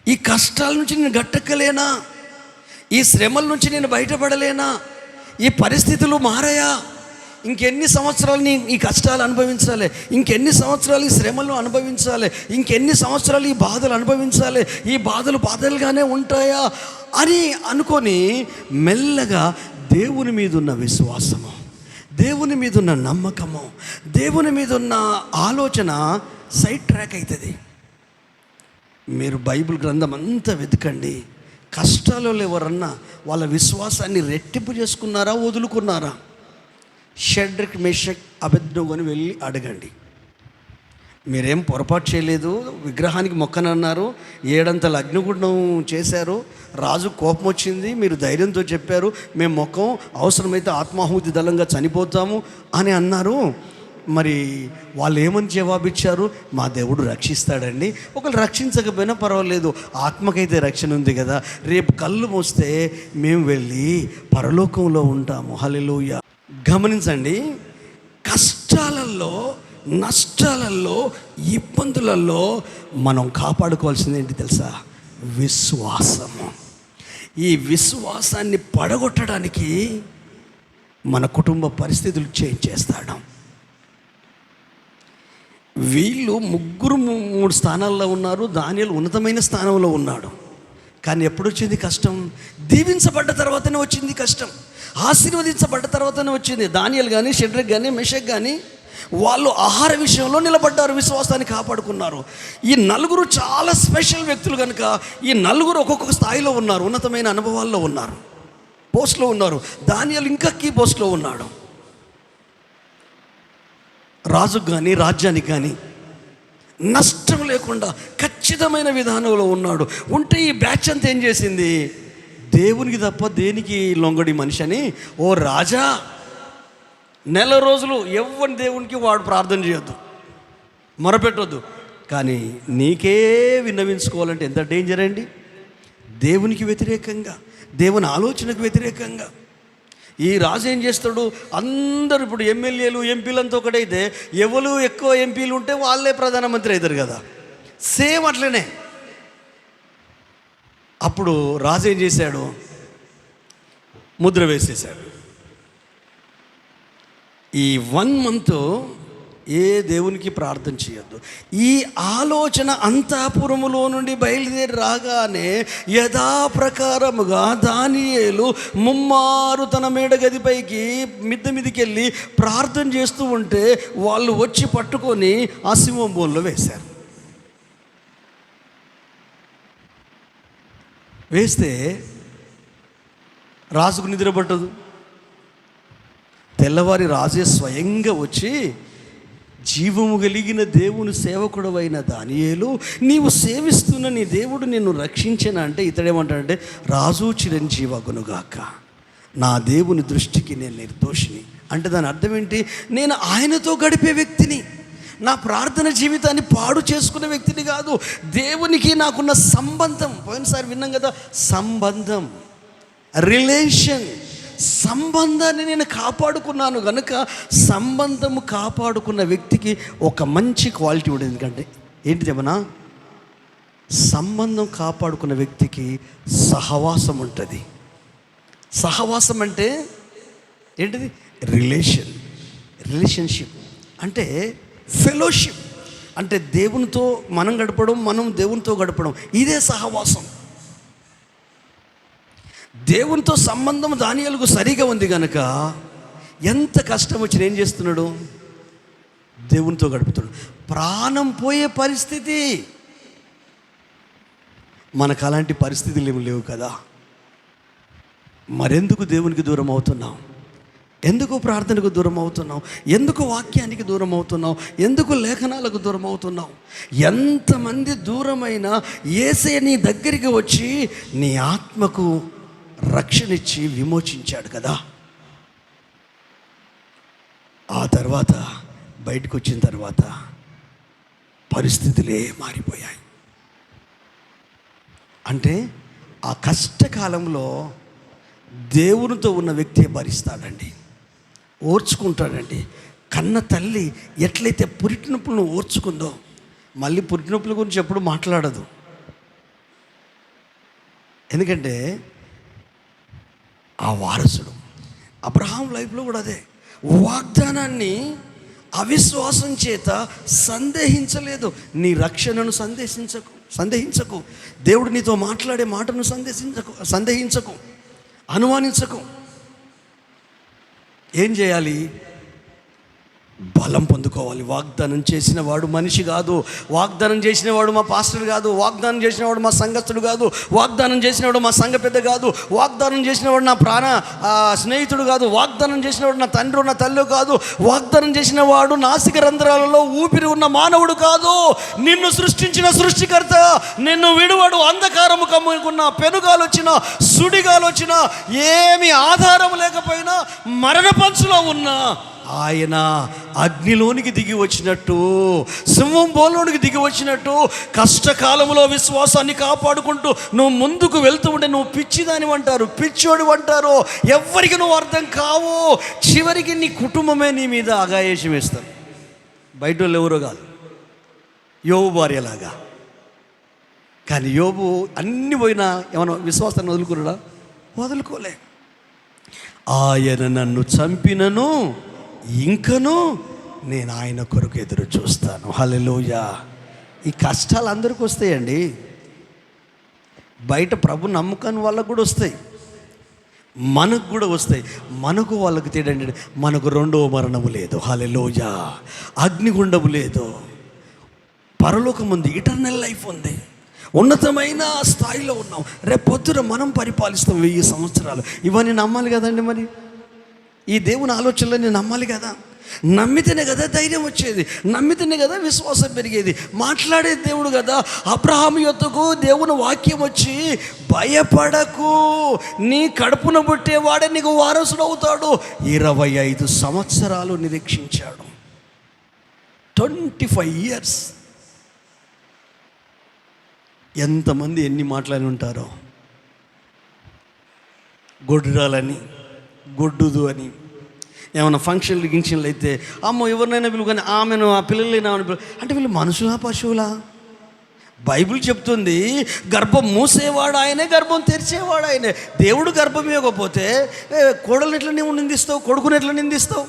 ఈ కష్టాల నుంచి నేను గట్టెక్కలేనా? ఈ శ్రమల నుంచి నేను బయటపడలేనా? ఈ పరిస్థితులు మారాయా? ఇంకెన్ని సంవత్సరాలు ఈ కష్టాలు అనుభవించాలి? ఇంకెన్ని సంవత్సరాలు ఈ శ్రమలు అనుభవించాలి? ఇంకెన్ని సంవత్సరాలు ఈ బాధలు అనుభవించాలి? ఈ బాధలుగానే ఉంటాయా అని అనుకొని మెల్లగా దేవుని మీద ఉన్న విశ్వాసము, దేవుని మీద ఉన్న నమ్మకము, దేవుని మీద ఉన్న ఆలోచన సైడ్ ట్రాక్ అవుతుంది. మీరు బైబిల్ గ్రంథం అంతా వెతకండి. కష్టాలలో ఎవరన్నా వాళ్ళ విశ్వాసాన్ని రెట్టింపు చేసుకున్నారా, వదులుకున్నారా? షడ్రక్, మేషక్, అబేద్నెగోని వెళ్ళి అడగండి. మీరేం పొరపాటు చేయలేదు, విగ్రహానికి మొక్కనన్నారు, 7 అంతల అగ్నిగుండం చేశారు, రాజు కోపం వచ్చింది, మీరు ధైర్యంతో చెప్పారు మేము మొక్కం, అవసరమైతే ఆత్మాహుతి దళంగా చనిపోతాము అని అన్నారు. మరి వాళ్ళు ఏమని జవాబిచ్చారు? మా దేవుడు రక్షిస్తాడండి. ఒకళ్ళు రక్షించకపోయినా పర్వాలేదు, ఆత్మకైతే రక్షణ ఉంది కదా, రేపు కళ్ళు మూస్తే మేము వెళ్ళి పరలోకంలో ఉంటాము. హల్లెలూయా. గమనించండి, కష్టాలలో, నష్టాలలో, ఇబ్బందులలో మనం కాపాడుకోవాల్సింది ఏంటి తెలుసా? విశ్వాసము. ఈ విశ్వాసాన్ని పడగొట్టడానికి మన కుటుంబ పరిస్థితులు చేంజ్ చేస్తాడు. వీళ్ళు 3 స్థానాల్లో ఉన్నారు, దానియేలు ఉన్నతమైన స్థానంలో ఉన్నాడు. కానీ ఎప్పుడు వచ్చింది కష్టం? దీవించబడ్డ తర్వాతనే వచ్చింది కష్టం, ఆశీర్వదించబడ్డ తర్వాతనే వచ్చింది. దానియేలు కానీ, షడ్రక్ కానీ, మేషక్ కానీ వాళ్ళు ఆహార విషయంలో నిలబడ్డారు, విశ్వాసాన్ని కాపాడుకున్నారు. ఈ 4 చాలా స్పెషల్ వ్యక్తులు కనుక ఈ 4 ఒక్కొక్క స్థాయిలో ఉన్నారు, ఉన్నతమైన అనుభవాల్లో ఉన్నారు, పోస్ట్లో ఉన్నారు. దానియేలు ఇంకా కీ పోస్ట్లో ఉన్నాడు. రాజుకు కానీ, రాజ్యానికి కానీ నష్టం లేకుండా ఖచ్చితమైన విధానంలో ఉన్నాడు. ఉంటే ఈ బ్యాచ్ అంతా ఏం చేసింది? దేవునికి తప్ప దేనికి లొంగడి మనిషి అని, ఓ రాజా నెల రోజులు ఎవరి దేవునికి వాడు ప్రార్థన చేయొద్దు, మొరపెట్టొద్దు. కానీ నీకే విన్నవించుకోవాలంటే ఎంత డేంజర్ అండి. దేవునికి వ్యతిరేకంగా, దేవుని ఆలోచనకు వ్యతిరేకంగా ఈ రాజు ఏం చేస్తాడు? అందరూ ఇప్పుడు ఎమ్మెల్యేలు ఎంపీలంతా ఒకటైతే ఎవరు ఎక్కువ ఎంపీలు ఉంటే వాళ్ళే ప్రధానమంత్రి అవుతారు కదా. సేమ్ అట్లనే. అప్పుడు రాజు ఏం చేశాడు? ముద్ర వేసేశాడు. ఈ 1 month ఏ దేవునికి ప్రార్థన చేయొద్దు. ఈ ఆలోచన అంతఃపురములో నుండి బయలుదేరి రాగానే యథాప్రకారముగా దానియేలు ముమ్మారు తన మేడగదిపైకి మిద్దె మీదకి వెళ్ళి ప్రార్థన చేస్తూ ఉంటే వాళ్ళు వచ్చి పట్టుకొని ఆ సింహం బోన్లో వేశారు. వేస్తే రాజుకు నిద్ర పట్టదు. తెల్లవారి రాజే స్వయంగా వచ్చి, జీవము కలిగిన దేవుని సేవకుడవైన దానియేలు, నీవు సేవిస్తున్న నీ దేవుడు నిన్ను రక్షించిన అంటే ఇతడేమంటాడంటే, రాజు చిరంజీవగునుగాక, నా దేవుని దృష్టికి నేను నిర్దోషిని. అంటే దాని అర్థం ఏంటి? నేను ఆయనతో గడిపే వ్యక్తిని, నా ప్రార్థన జీవితాన్ని పాడు చేసుకునే వ్యక్తిని కాదు. దేవునికి నాకున్న సంబంధం, పోయినసారి విన్నాం కదా, సంబంధం, రిలేషన్, సంబంధాన్ని నేను కాపాడుకున్నాను కనుక సంబంధము కాపాడుకున్న వ్యక్తికి ఒక మంచి క్వాలిటీ ఉండేది. ఎందుకంటే ఏంటి చెప్పనా, సంబంధం కాపాడుకున్న వ్యక్తికి సహవాసం ఉంటుంది. సహవాసం అంటే ఏంటిది? రిలేషన్షిప్ అంటే ఫెలోషిప్, అంటే దేవునితో మనం గడపడం, మనం దేవునితో గడపడం, ఇదే సహవాసం. దేవునితో సంబంధం దానియేలుకు సరిగా ఉంది కనుక ఎంత కష్టం వచ్చినా ఏం చేస్తున్నాడు? దేవునితో గడుపుతున్నాడు. ప్రాణం పోయే పరిస్థితి. మనకు అలాంటి పరిస్థితులు ఏమి లేవు కదా. మరెందుకు దేవునికి దూరం అవుతున్నాం? ఎందుకు ప్రార్థనకు దూరం అవుతున్నాం? ఎందుకు వాక్యానికి దూరం అవుతున్నాం? ఎందుకు లేఖనాలకు దూరం అవుతున్నాం? ఎంతమంది దూరమైనా యేసయ్య నీ దగ్గరికి వచ్చి నీ ఆత్మకు రక్షణ ఇచ్చి విమోచించాడు కదా. ఆ తర్వాత బయటకు వచ్చిన తర్వాత పరిస్థితులే మారిపోయాయి. అంటే ఆ కష్టకాలంలో దేవునితో ఉన్న వ్యక్తి భరిస్తాడండి, ఓర్చుకుంటాడండి. కన్న తల్లి ఎట్లయితే పురిటినొప్పులను ఓర్చుకుందో మళ్ళీ పురిటినొప్పుల గురించి ఎప్పుడు మాట్లాడదు. ఎందుకంటే ఆ వారసుడు అబ్రహాం లైఫ్లో కూడా అదే. వాగ్దానాన్ని అవిశ్వాసం చేత సందేహించలేదు. నీ రక్షణను సందేహించకు. దేవుడు నీతో మాట్లాడే మాటను సందేహించకు, అనుమానించకు. ఏం చేయాలి? బలం పొందుకోవాలి. వాగ్దానం చేసిన వాడు మనిషి కాదు, వాగ్దానం చేసిన వాడు మా పాస్టర్ కాదు, వాగ్దానం చేసిన వాడు మా సంఘస్థుడు కాదు, వాగ్దానం చేసిన వాడు మా సంఘ పెద్ద కాదు, వాగ్దానం చేసిన వాడు నా ప్రాణ స్నేహితుడు కాదు, వాగ్దానం చేసిన వాడు నా తండ్రి నా తల్లి కాదు, వాగ్దానం చేసిన వాడు నాసిక రంధ్రాలలో ఊపిరి ఉన్న మానవుడు కాదు. నిన్ను సృష్టించిన సృష్టికర్త నిన్ను విడువడు. అంధకారము కమ్ముకున్న, పెనుగాలు వచ్చినా, సుడిగాలు వచ్చినా, ఏమి ఆధారం లేకపోయినా, మరణ పంచులో ఉన్నా ఆయన అగ్నిలోనికి దిగి వచ్చినట్టు, సింహం బోలోనికి దిగి వచ్చినట్టు కష్టకాలంలో విశ్వాసాన్ని కాపాడుకుంటూ నువ్వు ముందుకు వెళ్తూ ఉంటే నువ్వు పిచ్చిదాని అంటారు, పిచ్చోడు అంటారు, ఎవ్వరికి నువ్వు అర్థం కావు. చివరికి నీ కుటుంబమే నీ మీద అగాయేషం వేస్తారు. బయట వాళ్ళు ఎవరో కాదు, యోబు భార్యలాగా. కానీ యోబు అన్ని పోయినా ఏమన్నా విశ్వాసాన్ని వదులుకున్నాడా? వదులుకోలే. ఆయన నన్ను చంపినను ఇంకను నేను ఆయన కొరకు ఎదురు చూస్తాను. హల్లెలూయా. ఈ కష్టాలు అందరికీ వస్తాయండి. బయట ప్రభు నమ్మకాన్ని వాళ్ళకు కూడా వస్తాయి, మనకు కూడా వస్తాయి. మనకు వాళ్ళకి తేడండి, మనకు రెండవ మరణము లేదు. హల్లెలూయా. అగ్నిగుండము లేదు, పరలోకం ఉంది, ఇటర్నల్ లైఫ్ ఉంది, ఉన్నతమైన స్థాయిలో ఉన్నాం. రేపు పొద్దున మనం పరిపాలిస్తాం 1000 సంవత్సరాలు. ఇవన్నీ నమ్మాలి కదండి. మరి ఈ దేవుని ఆలోచనలని నమ్మాలి కదా. నమ్మితేనే కదా ధైర్యం వచ్చేది, నమ్మితేనే కదా విశ్వాసం పెరిగేది. మాట్లాడే దేవుడు కదా. అబ్రహాము యొద్దకు దేవుని వాక్యం వచ్చి, భయపడకు, నీ కడుపున పుట్టేవాడే నీకు వారసుడు అవుతాడు. 25 సంవత్సరాలు నిరీక్షించాడు. 25 ఇయర్స్. ఎంతమంది ఎన్ని మాట్లాడి ఉంటారో, గొడ్రాలని, గొడ్డుదు అని, ఏమైనా ఫంక్షన్లు గింక్షన్లు అయితే అమ్మో ఎవరినైనా పిలువు, కానీ ఆమెను ఆ పిల్లలైనా అంటే వీళ్ళు మనుషులా పశువులా? బైబిల్ చెప్తుంది గర్భం మూసేవాడు ఆయనే, గర్భం తెరిచేవాడు ఆయనే. దేవుడు గర్భం ఇవ్వకపోతే కోడల్ని ఎట్లా నువ్వు నిందిస్తావు? కొడుకుని ఎట్లా నిందిస్తావు?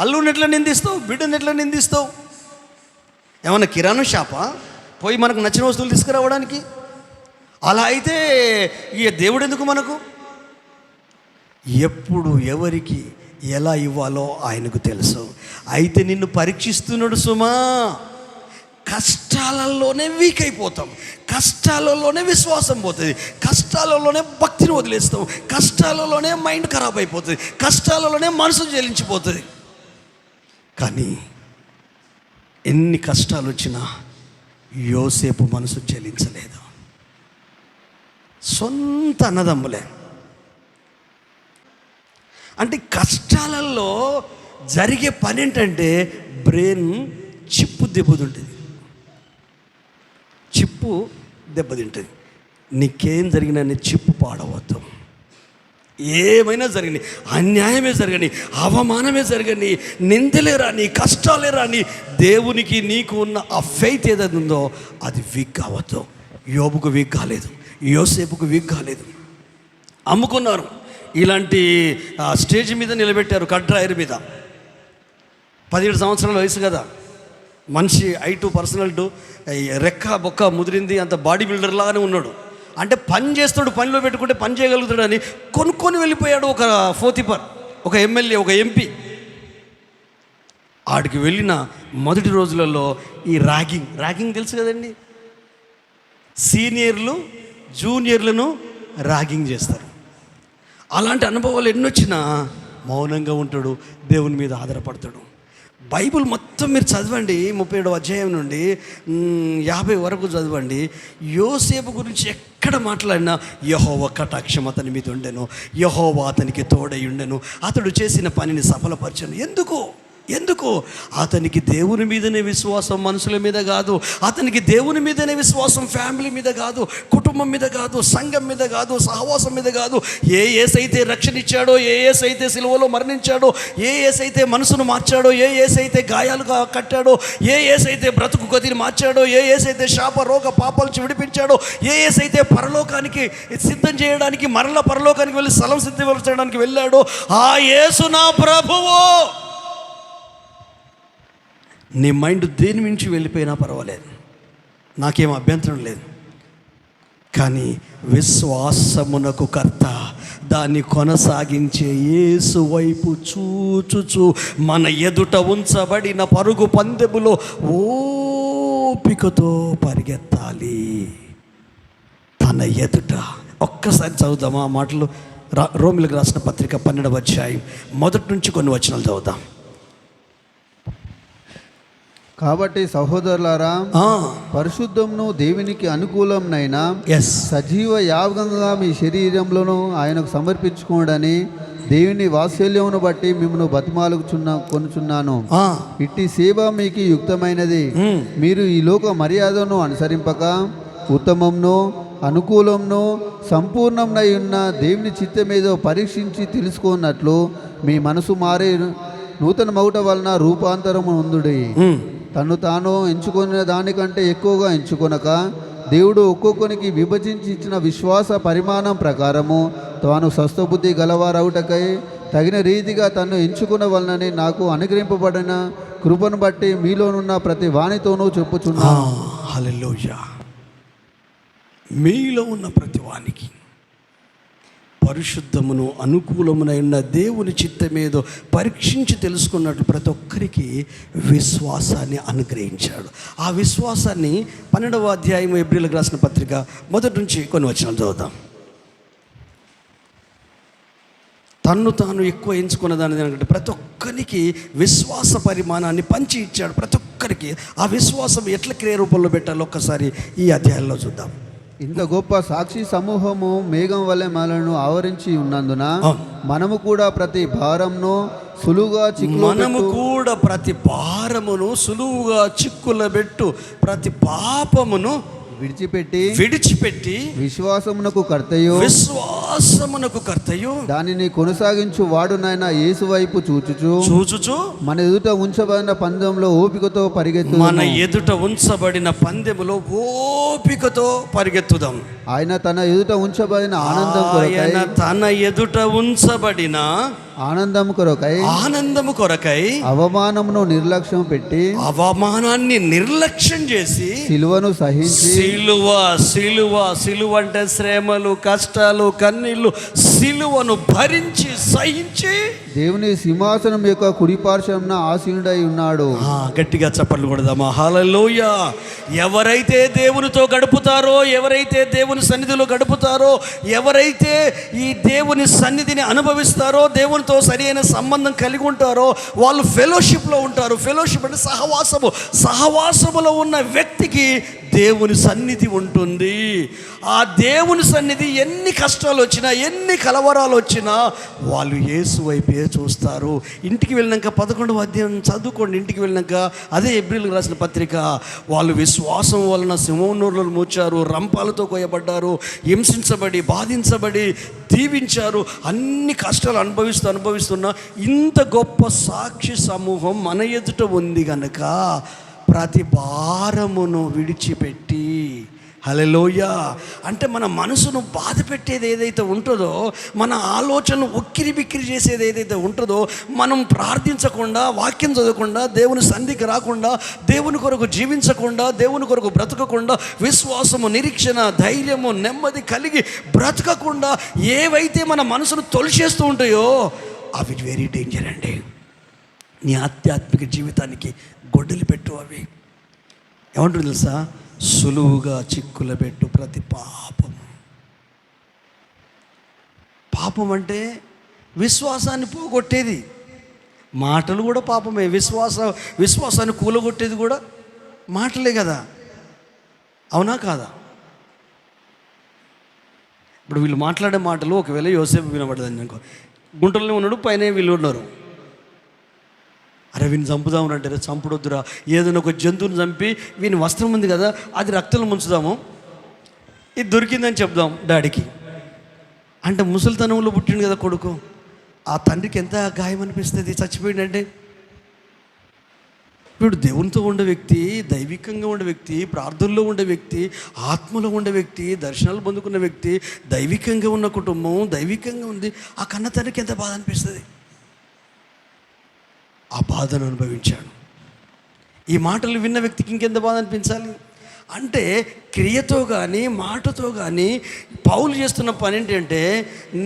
అల్లుని ఎట్లా నిందిస్తావు? బిడ్డని ఎట్లా నిందిస్తావు? ఏమన్నా కిరాణా షాపా పోయి మనకు నచ్చిన వస్తువులు తీసుకురావడానికి? అలా అయితే ఇక దేవుడు ఎందుకు మనకు? ఎప్పుడు ఎవరికి ఎలా ఇవ్వాలో ఆయనకు తెలుసు. అయితే నిన్ను పరీక్షిస్తున్నాడు సుమా. కష్టాలలోనే వీక్ అయిపోతాం, కష్టాలలోనే విశ్వాసం పోతుంది, కష్టాలలోనే భక్తిని వదిలేస్తాం, కష్టాలలోనే మైండ్ ఖరాబ్ అయిపోతుంది, కష్టాలలోనే మనసు చెలించిపోతుంది. కానీ ఎన్ని కష్టాలు వచ్చినా యోసేపు మనసు చెలించలేదు. సొంత అన్నదమ్ములే. అంటే కష్టాలలో జరిగే పని ఏంటంటే బ్రెయిన్ చిప్పు దెబ్బతింటుంది. చిప్పు దెబ్బతింటుంది. నీకేం జరిగినా నీ చిప్పు పాడవద్దు. ఏమైనా జరగని, అన్యాయమే జరగని, అవమానమే జరగని, నిందలే రాని, కష్టాలే రాని, దేవునికి నీకు ఉన్న ఆ ఫెయిత్ ఏదైతే ఉందో అది వీక్ కావద్దు. యోబుకు వీక్ కాలేదు, యోసేపుకు వీక్ కాలేదు. అమ్ముకున్నారు, ఇలాంటి స్టేజ్ మీద నిలబెట్టారు, కడ్రాయర్ మీద. 17 సంవత్సరాల వయసు కదా, మనిషి ఐటు పర్సనల్టు, రెక్క బొక్క ముదిరింది, అంత బాడీ బిల్డర్ లాగానే ఉన్నాడు. అంటే పని చేస్తాడు, పనిలో పెట్టుకుంటే పని చేయగలుగుతాడని కొనుక్కొని వెళ్ళిపోయాడు ఒక ఫోతిపర్, ఒక ఎమ్మెల్యే, ఒక ఎంపీ. ఆడికి వెళ్ళిన మొదటి రోజులలో ఈ ర్యాగింగ్ తెలుసు కదండి. సీనియర్లు జూనియర్లను ర్యాగింగ్ చేస్తారు. అలాంటి అనుభవాలు ఎన్నొచ్చినా మౌనంగా ఉంటాడు, దేవుని మీద ఆధారపడతాడు. బైబిల్ మొత్తం మీరు చదవండి, 37వ అధ్యాయం నుండి 50 వరకు చదవండి. యోసేపు గురించి ఎక్కడ మాట్లాడినా యెహోవా కటాక్షం అతని మీద ఉండెను, యెహోవా అతనికి తోడై ఉండెను, అతడు చేసిన పనిని సఫలపరచను. ఎందుకు? అతనికి దేవుని మీదనే విశ్వాసం, మనుషుల మీద కాదు. అతనికి దేవుని మీదనే విశ్వాసం, ఫ్యామిలీ మీద కాదు, కుటుంబం మీద కాదు, సంఘం మీద కాదు, సహవాసం మీద కాదు. ఏ యేసైతే రక్షణ ఇచ్చాడో, ఏ యేసైతే సిలువలో మరణించాడో, ఏ యేసైతే మనసును మార్చాడో, ఏ యేసైతే గాయాలుగా కట్టాడో, ఏ యేసైతే బ్రతుకు గతిని మార్చాడో, ఏ యేసైతే శాప రోగ పాపాల నుంచి విడిపించాడో, ఏ యేసైతే పరలోకానికి సిద్ధం చేయడానికి, మరల పరలోకానికి వెళ్ళి స్థలం సిద్ధపరచడానికి వెళ్ళాడో, ఆ యేసు నా ప్రభువు. నీ మైండ్ దేని నుంచి వెళ్ళిపోయినా పర్వాలేదు, నాకేం అభ్యంతరం లేదు. కానీ విశ్వాసమునకు కర్త, దాన్ని కొనసాగించే యేసు వైపు చూచుచు మన ఎదుట ఉంచబడిన పరుగు పందెములో ఓపికతో పరిగెత్తాలి. తన ఎదుట ఒక్కసారి చదువుదామా ఆ మాటలు? రోమిలకు రాసిన పత్రిక 12వ అధ్యాయం మొదటి నుంచి కొన్ని వచనాలు చదువుదాం. కాబట్టి సహోదరులారా, పరిశుద్ధమును దేవునికి అనుకూలంనైనా సజీవ యాగంగా మీ శరీరంలోనూ ఆయనకు సమర్పించుకోడని దేవుని వాత్సల్యమును బట్టి మిమ్మల్ని కొనుచున్నాను. ఇట్టి సేవ మీకు యుక్తమైనది. మీరు ఈ లోక మర్యాదను అనుసరింపక ఉత్తమంను అనుకూలంను సంపూర్ణంనై ఉన్న దేవుని చిత్తమేదో పరీక్షించి తెలుసుకున్నట్లు మీ మనసు మారే నూతన మౌట వలన రూపాంతరము ఉందుడి. తను తాను ఎంచుకున్న దానికంటే ఎక్కువగా ఎంచుకొనక దేవుడు ఒక్కొక్కరికి విభజించి ఇచ్చిన విశ్వాస పరిమాణం ప్రకారము తాను స్వస్థబుద్ధి గలవారవుటకై తగిన రీతిగా తను ఎంచుకున్న వలనని నాకు అనుగ్రహింపబడిన కృపను బట్టి మీలోనున్న ప్రతి వానితోనూ చెప్పుచున్నాను. హల్లెలూయా. మీలో ఉన్న ప్రతి వానికి పరిశుద్ధమును అనుకూలమునైన దేవుని చిత్తమేదో పరీక్షించి తెలుసుకున్నట్లు ప్రతి ఒక్కరికి విశ్వాసాన్ని అనుగ్రహించాడు. ఆ విశ్వాసాన్ని 12వ అధ్యాయం ఎబ్రీలకు రాసిన పత్రిక మొదటి నుంచి కొన్ని వచనాలు చదువుదాం. తన్ను తాను ఎక్కువ ఎంచుకున్న దాని అంటే ప్రతి ఒక్కరికి విశ్వాస పరిమాణాన్ని పంచి ఇచ్చాడు. ప్రతి ఒక్కరికి ఆ విశ్వాసం ఎట్లా క్రియారూపంలో పెట్టాలో ఒక్కసారి ఈ అధ్యాయంలో చూద్దాం. ఇంత గొప్ప సాక్షి సమూహము మేఘం వలె మనలను ఆవరించి ఉన్నందున మనము కూడా ప్రతి భారంను సులువుగా సులువుగా చిక్కులబెట్టు ప్రతి పాపమును విడిచిపెట్టి విశ్వాసమునకు కర్తయు దానిని కొనసాగించు వాడునైన యేసు వైపు చూచుచు మన ఎదుట ఉంచబడిన పందెంలో ఓపికతో పరిగెత్తుదాం. ఆయన తన ఎదుట ఉంచబడిన ఆనందము కొరకై అవమానమును నిర్లక్ష్యం చేసి సిలువను సహించి సిలువ అంటే శ్రమలు, కష్టాలు, కన్నీళ్లు, సిలువను భరించి సహించి దేవుని సింహాసనం యొక్క కుడిపార్శ్వమున ఆసీనుడై ఉన్నాడు. గట్టిగా చప్పట్లు కొడదామా? హల్లెలూయా. ఎవరైతే దేవునితో గడుపుతారో, ఎవరైతే దేవుని సన్నిధిలో గడుపుతారో, ఎవరైతే ఈ దేవుని సన్నిధిని అనుభవిస్తారో, దేవునితో సరైన సంబంధం కలిగి ఉంటారో వాళ్ళు ఫెలోషిప్లో ఉంటారు. ఫెలోషిప్ అంటే సహవాసములో ఉన్న వ్యక్తికి దేవుని సన్నిధి ఉంటుంది. ఆ దేవుని సన్నిధి ఎన్ని కష్టాలు వచ్చినా, ఎన్ని కలవరాలు వచ్చినా వాళ్ళు యేసు వైపే చూస్తారు. ఇంటికి వెళ్ళినాక 11వ అధ్యాయం చదువుకోండి. ఇంటికి వెళ్ళినాక అదే ఎబ్రిల్కి రాసిన పత్రిక, వాళ్ళు విశ్వాసం వలన సింహనూరులను మూచారు, రంపాలతో కోయబడ్డారు, హింసించబడి బాధించబడి దీవించారు. అన్ని కష్టాలు అనుభవిస్తున్నా ఇంత గొప్ప సాక్షి సమూహం మన ఎదుట ఉంది కనుక ప్రతి భారమును విడిచిపెట్టి, హల్లెలూయా, అంటే మన మనసును బాధ పెట్టేది ఏదైతే ఉంటుందో, మన ఆలోచనను ఉక్కిరి బిక్కిరి చేసేది ఏదైతే ఉంటుందో, మనం ప్రార్థించకుండా, వాక్యం చదవకుండా, దేవుని సన్నిధికి రాకుండా, దేవుని కొరకు జీవించకుండా, దేవుని కొరకు బ్రతకకుండా, విశ్వాసము, నిరీక్షణ, ధైర్యము, నెమ్మది కలిగి బ్రతకకుండా ఏవైతే మన మనసును తొలిచేస్తూ ఉంటాయో అవి వెరీ డేంజర్ అండి. నీ ఆధ్యాత్మిక జీవితానికి గొడ్డలి పెట్టు. అవి ఏమంటుంది తెలుసా? సులువుగా చిక్కుల పెట్టు ప్రతి పాపం అంటే విశ్వాసాన్ని పోగొట్టేది. మాటలు కూడా పాపమే. విశ్వాసాన్ని కూలగొట్టేది కూడా మాటలే కదా, అవునా కాదా? ఇప్పుడు వీళ్ళు మాట్లాడే మాటలు ఒకవేళ యోసేపు వినబడదని అనుకో, గుంటలోనే ఉన్నాడు, పైన వీళ్ళు ఉన్నారు, అరే వీని చంపుదాము అంటే చంపుడొద్దురా, ఏదైనా ఒక జంతువుని చంపి వీని వస్త్రం ఉంది కదా అది రక్తంలో ముంచుదాము, ఇది దొరికిందని చెప్దాం డాడీకి అంటే. ముసలితనంలో పుట్టిండు కదా కొడుకు, ఆ తండ్రికి ఎంత గాయం అనిపిస్తుంది చచ్చిపోయిందంటే. ఇప్పుడు దేవునితో ఉండే వ్యక్తి, దైవికంగా ఉండే వ్యక్తి, ప్రార్థనలో ఉండే వ్యక్తి, ఆత్మలో ఉండే వ్యక్తి, దర్శనాలు పొందుకున్న వ్యక్తి, దైవికంగా ఉన్న కుటుంబం, దైవికంగా ఉంది, ఆ కన్న తండ్రికి ఎంత బాధ అనిపిస్తుంది. ఆ బాధను అనుభవించాడు. ఈ మాటలు విన్న వ్యక్తికి ఇంకెంత బాధ అనిపించాలి అంటే, క్రియతో కానీ మాటతో కానీ పౌలు చేస్తున్న పని ఏంటంటే,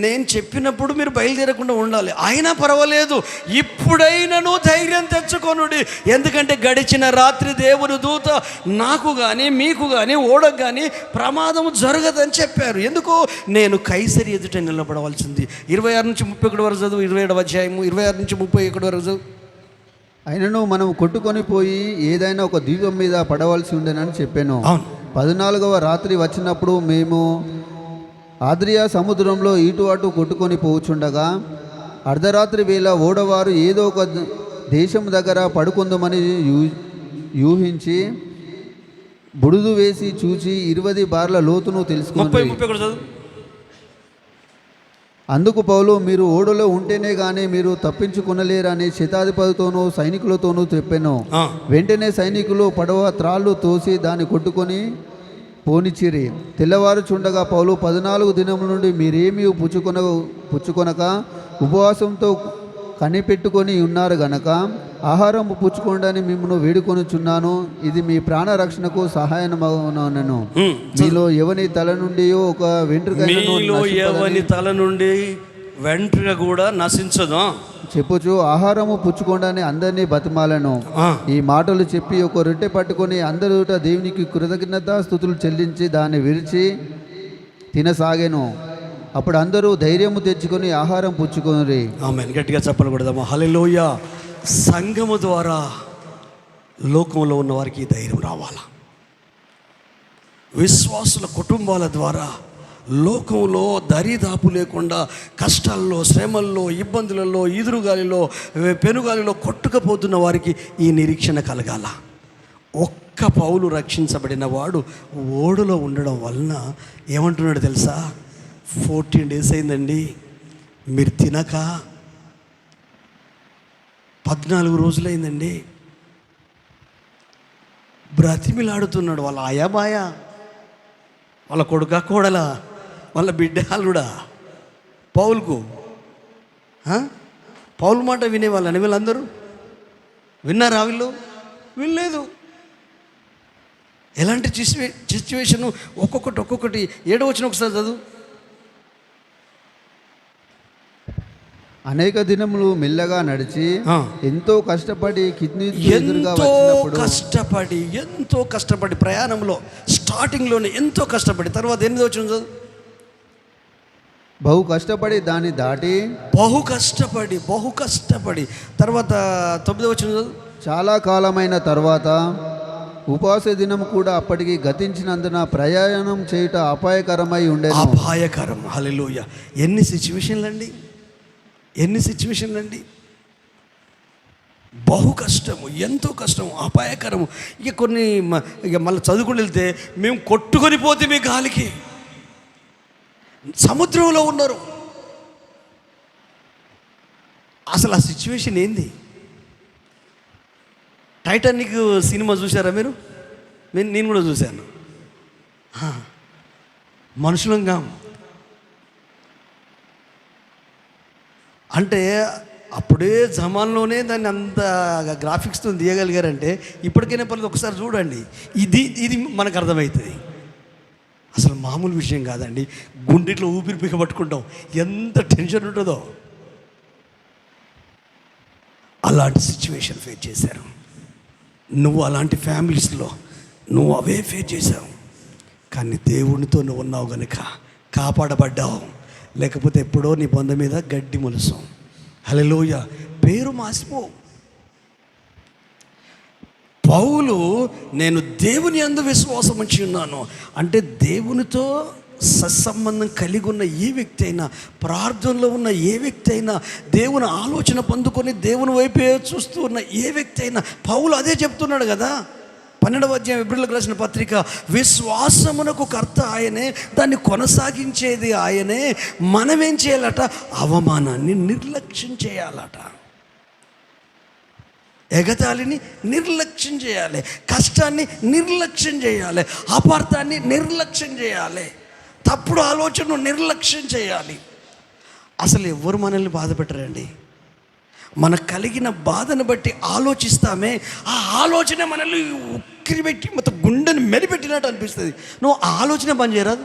నేను చెప్పినప్పుడు మీరు బయలుదేరకుండా ఉండాలి, అయినా పర్వాలేదు, ఇప్పుడైనాను ధైర్యం తెచ్చుకొనుడి, ఎందుకంటే గడిచిన రాత్రి దేవుని దూత నాకు కానీ మీకు కానీ ఓడకు కానీ ప్రమాదం జరగదని చెప్పారు. ఎందుకు? నేను కైసరి ఎదుట నిలబడవలసింది. 26 నుంచి 31 వరకు చదువు, 27వ అధ్యాయము 26 నుంచి 31 వరకు చదువు. అయినను మనం కొట్టుకొని పోయి ఏదైనా ఒక ద్వీపం మీద పడవలసి ఉండేనని చెప్పాను. 14వ రాత్రి వచ్చినప్పుడు మేము ఆద్రియా సముద్రంలో ఇటు అటు కొట్టుకొని పోచుండగా అర్ధరాత్రి వేళ ఓడవారు ఏదో ఒక దేశం దగ్గర పడుకుందామని యూహించి బుడుదు వేసి చూచి 20 బార్ల లోతును తెలుసుకుని, అందుకు పౌలు, మీరు ఓడలో ఉంటేనే కానీ మీరు తప్పించుకునలేరని శతాధిపతితోనూ సైనికులతోనూ చెప్పాను. వెంటనే సైనికులు పడవ త్రాళ్ళు తోసి దాన్ని కొట్టుకొని పోనిచ్చిరి. తెల్లవారుచుండగా పౌలు, 14 దినముల నుండి మీరేమీ పుచ్చుకొనక ఉపవాసంతో కనిపెట్టుకొని ఉన్నారు గనక ఆహారం పుచ్చుకోండి మిమ్మల్ని వేడుకొనుచున్నాను. ఇది మీ ప్రాణ రక్షణకు సహాయమగునను. మీలో ఎవని తల నుండి ఒక వెంట్రుక కూడా నశించదు చెప్పుచు ఆహారము పుచ్చుకోండి అందరినీ బతిమాలను. ఈ మాటలు చెప్పి ఒక రొట్టె పట్టుకొని అందరూ దేవునికి కృతజ్ఞత స్తుతులు చెల్లించి దాన్ని విరిచి తినసాగెను. అప్పుడు అందరూ ధైర్యము తెచ్చుకొని ఆహారం పుచ్చుకొనిరి. ఆమె గట్టిగా చెప్పలు కొడదామా. హల్లెలూయా. సంఘము ద్వారా లోకంలో ఉన్న వారికి ధైర్యం రావాలా. విశ్వాసుల కుటుంబాల ద్వారా లోకంలో దరిదాపు లేకుండా కష్టాల్లో, శ్రమల్లో, ఇబ్బందులలో, ఎదురుగాలిలో, పెనుగాలిలో కొట్టుకుపోతున్న వారికి ఈ నిరీక్షణ కలగాల. ఒక్క పౌలు రక్షించబడిన వాడు ఓడులో ఉండడం వలన ఏమంటున్నాడు తెలుసా? 14 days అయిందండి మీరు తినక, 14 రోజులైందండి. బ్రతిమిలాడుతున్నాడు. వాళ్ళ ఆయాబాయ, వాళ్ళ కొడుక, కోడల, వాళ్ళ బిడ్డలుడా పౌలుకు. పౌలు మాట వినేవాళ్ళని వీళ్ళందరూ విన్నారా? వీళ్ళు వినలేదు. ఎలాంటి సిచ్యువేషను ఒక్కొక్కటి 7వ వచనం ఒకసారి చదువు. అనేక దినములు మెల్లగా నడిచి ఎంతో కష్టపడి కిడ్నీ ఎంతో కష్టపడి ప్రయాణంలో స్టార్టింగ్లోనే ఎంతో కష్టపడి, తర్వాత 8వ వచనం చదువు. బహు కష్టపడి దాన్ని దాటి, బహు కష్టపడి తర్వాత 9వ వచనం చదువు. చాలా కాలమైన తర్వాత ఉపవాస దినం కూడా అప్పటికి గతించినందున ప్రయాణం చేయుట అపాయకరమై ఉండేది. అపాయకరం. హల్లెలూయా. ఎన్ని సిచ్యువేషన్లు అండి. బహు కష్టము, ఎంతో కష్టము, అపాయకరము. ఇక మళ్ళీ చదువుకుని వెళ్తే మేము కొట్టుకొని పోతే మీ గాలికి సముద్రంలో ఉన్నారు. అసలు ఆ సిచ్యువేషన్ ఏంది? టైటానిక్ సినిమా చూసారా మీరు? నేను కూడా చూశాను. మనుషులంగా అంటే అప్పుడే జమాన్లోనే దాన్ని అంత గ్రాఫిక్స్తో తీయగలిగారంటే ఇప్పటికైనా పర్లేదు ఒకసారి చూడండి. ఇది మనకు అర్థమవుతుంది. అసలు మామూలు విషయం కాదండి. గుండెట్లో ఊపిరి పట్టుకుంటాం, ఎంత టెన్షన్ ఉంటుందో. అలాంటి సిచ్యువేషన్ ఫేస్ చేశారు. నువ్వు అలాంటి ఫ్యామిలీస్లో నువ్వు అవే ఫేస్ చేశావు. కానీ దేవునితో నువ్వు ఉన్నావు కనుక కాపాడబడ్డావు. లేకపోతే ఎప్పుడో నీ బొంద మీద గడ్డి మొలుసు. హల్లెలూయా. పేరు మాసిపో. పౌలు నేను దేవుని యందు విశ్వాసం ఉంచి ఉన్నాను అంటే దేవునితో సత్సంబంధం కలిగి ఉన్న ఏ వ్యక్తి అయినా, ప్రార్థనలో ఉన్న ఏ వ్యక్తి అయినా, దేవుని ఆలోచన పొందుకొని దేవుని వైపే చూస్తూ ఉన్న ఏ వ్యక్తి అయినా, పౌలు అదే చెప్తున్నాడు కదా. 12వ అధ్యాయం ఎబ్రీయులకు రాసిన పత్రిక, విశ్వాసమునకు కర్త ఆయనే, దాన్ని కొనసాగించేది ఆయనే. మనమేం చేయాలట? అవమానాన్ని నిర్లక్ష్యం చేయాలట, ఎగతాళిని నిర్లక్ష్యం చేయాలి, కష్టాన్ని నిర్లక్ష్యం చేయాలి, అపార్థాన్ని నిర్లక్ష్యం చేయాలి, తప్పుడు ఆలోచనను నిర్లక్ష్యం చేయాలి. అసలు ఎవరు మనల్ని బాధ పెట్టరండి. మనకు కలిగిన బాధను బట్టి ఆలోచిస్తామే, ఆ ఆలోచన మనల్ని ఉక్కిరి పెట్టి మొత్తం గుండెని మెలిపెట్టినట్టు అనిపిస్తుంది. నువ్వు ఆ ఆలోచన పని చేయరాదు.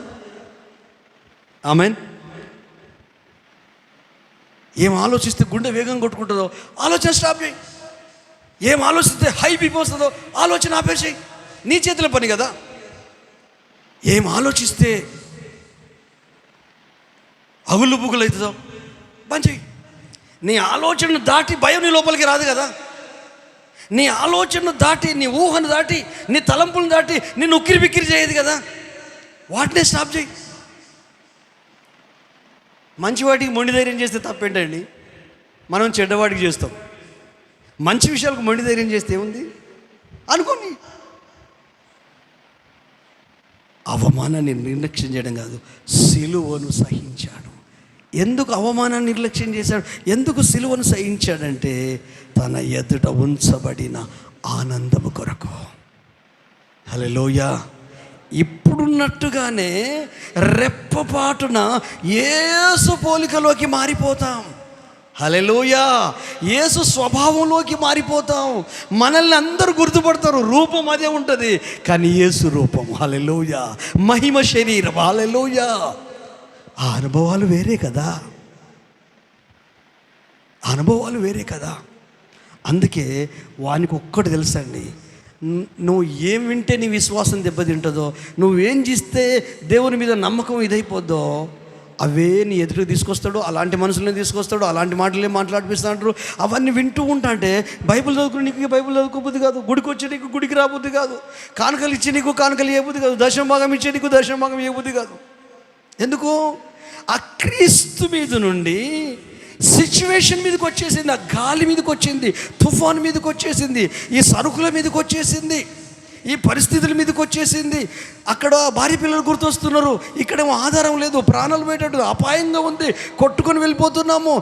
ఆమెన్. ఏం ఆలోచిస్తే గుండె వేగం కొట్టుకుంటుందో ఆలోచన స్టాప్ చేయి. ఏం ఆలోచిస్తే హై బీపీ వస్తుందో ఆలోచన ఆపేసి. నీ చేతుల పని కదా. ఏం ఆలోచిస్తే అగులు బుగులు అవుతుందో పని చెయ్యి. నీ ఆలోచనను దాటి భయం నీ లోపలికి రాదు కదా. నీ ఆలోచనను దాటి, నీ ఊహను దాటి, నీ తలంపులను దాటి నిన్ను ఉక్కిరి బిక్కిరి చేయదు కదా. వాటినే స్టాప్ చేయి. మంచివాటికి మొండి ధైర్యం చేస్తే తప్పేంటండి? మనం చెడ్డవాడికి చేస్తాం. మంచి విషయాలకు మొండి ధైర్యం చేస్తే ఏముంది అనుకోని. అవమానాన్ని నిర్లక్ష్యం చేయడం కాదు, సిలువను సహించాడు. ఎందుకు అవమానాన్ని నిర్లక్ష్యం చేశాడు? ఎందుకు సిలువను సహించాడంటే తన ఎదుట ఉంచబడిన ఆనందము కొరకు. హల్లెలూయా. ఇప్పుడున్నట్టుగానే రెప్పపాటున యేసు పోలికలోకి మారిపోతాం. హల్లెలూయా. యేసు స్వభావంలోకి మారిపోతాం. మనల్ని అందరూ గుర్తుపడతారు. రూపం అదే ఉంటుంది, కానీ యేసు రూపం. హల్లెలూయా. మహిమ శరీరం. హల్లెలూయా. ఆ అనుభవాలు వేరే కదా. అనుభవాలు వేరే కదా. అందుకే వానికి ఒక్కటి తెలుసండి, నువ్వు ఏం వింటే నీ విశ్వాసం దెబ్బతింటుందో, నువ్వేం చేస్తే దేవుని మీద నమ్మకం ఇదైపోద్దో అవే నీ ఎదురుకు తీసుకొస్తాడు, అలాంటి మనుషుల్ని తీసుకొస్తాడు, అలాంటి మాటలే మాట్లాడిపిస్తా అంటారు. అవన్నీ వింటూ ఉంటా అంటే బైబిల్ చదువుకుని నీకు బైబిల్ చదువుకోబుద్ది కాదు, గుడికి వచ్చి నీకు గుడికి రాబుద్ది కాదు, కానుకలు ఇచ్చి నీకు కానుకలు ఇవ్వబుద్ది కాదు, దశమభాగం ఇచ్చే నీకు దశమభాగం ఇవ్వబుద్ది కాదు. ఎందుకు? ఆ క్రీస్తు మీద నుండి సిచ్యువేషన్ మీదకి వచ్చేసింది, ఆ గాలి మీదకి వచ్చింది, తుఫాను మీదకి వచ్చేసింది, ఈ సరుకుల మీదకి వచ్చేసింది, ఈ పరిస్థితుల మీదకి వచ్చేసింది. అక్కడ భార్య పిల్లలు గుర్తొస్తున్నారు, ఇక్కడేమో ఆధారం లేదు, ప్రాణాలు పోయేటట్టు అపాయంగా ఉంది, కొట్టుకొని వెళ్ళిపోతున్నాము.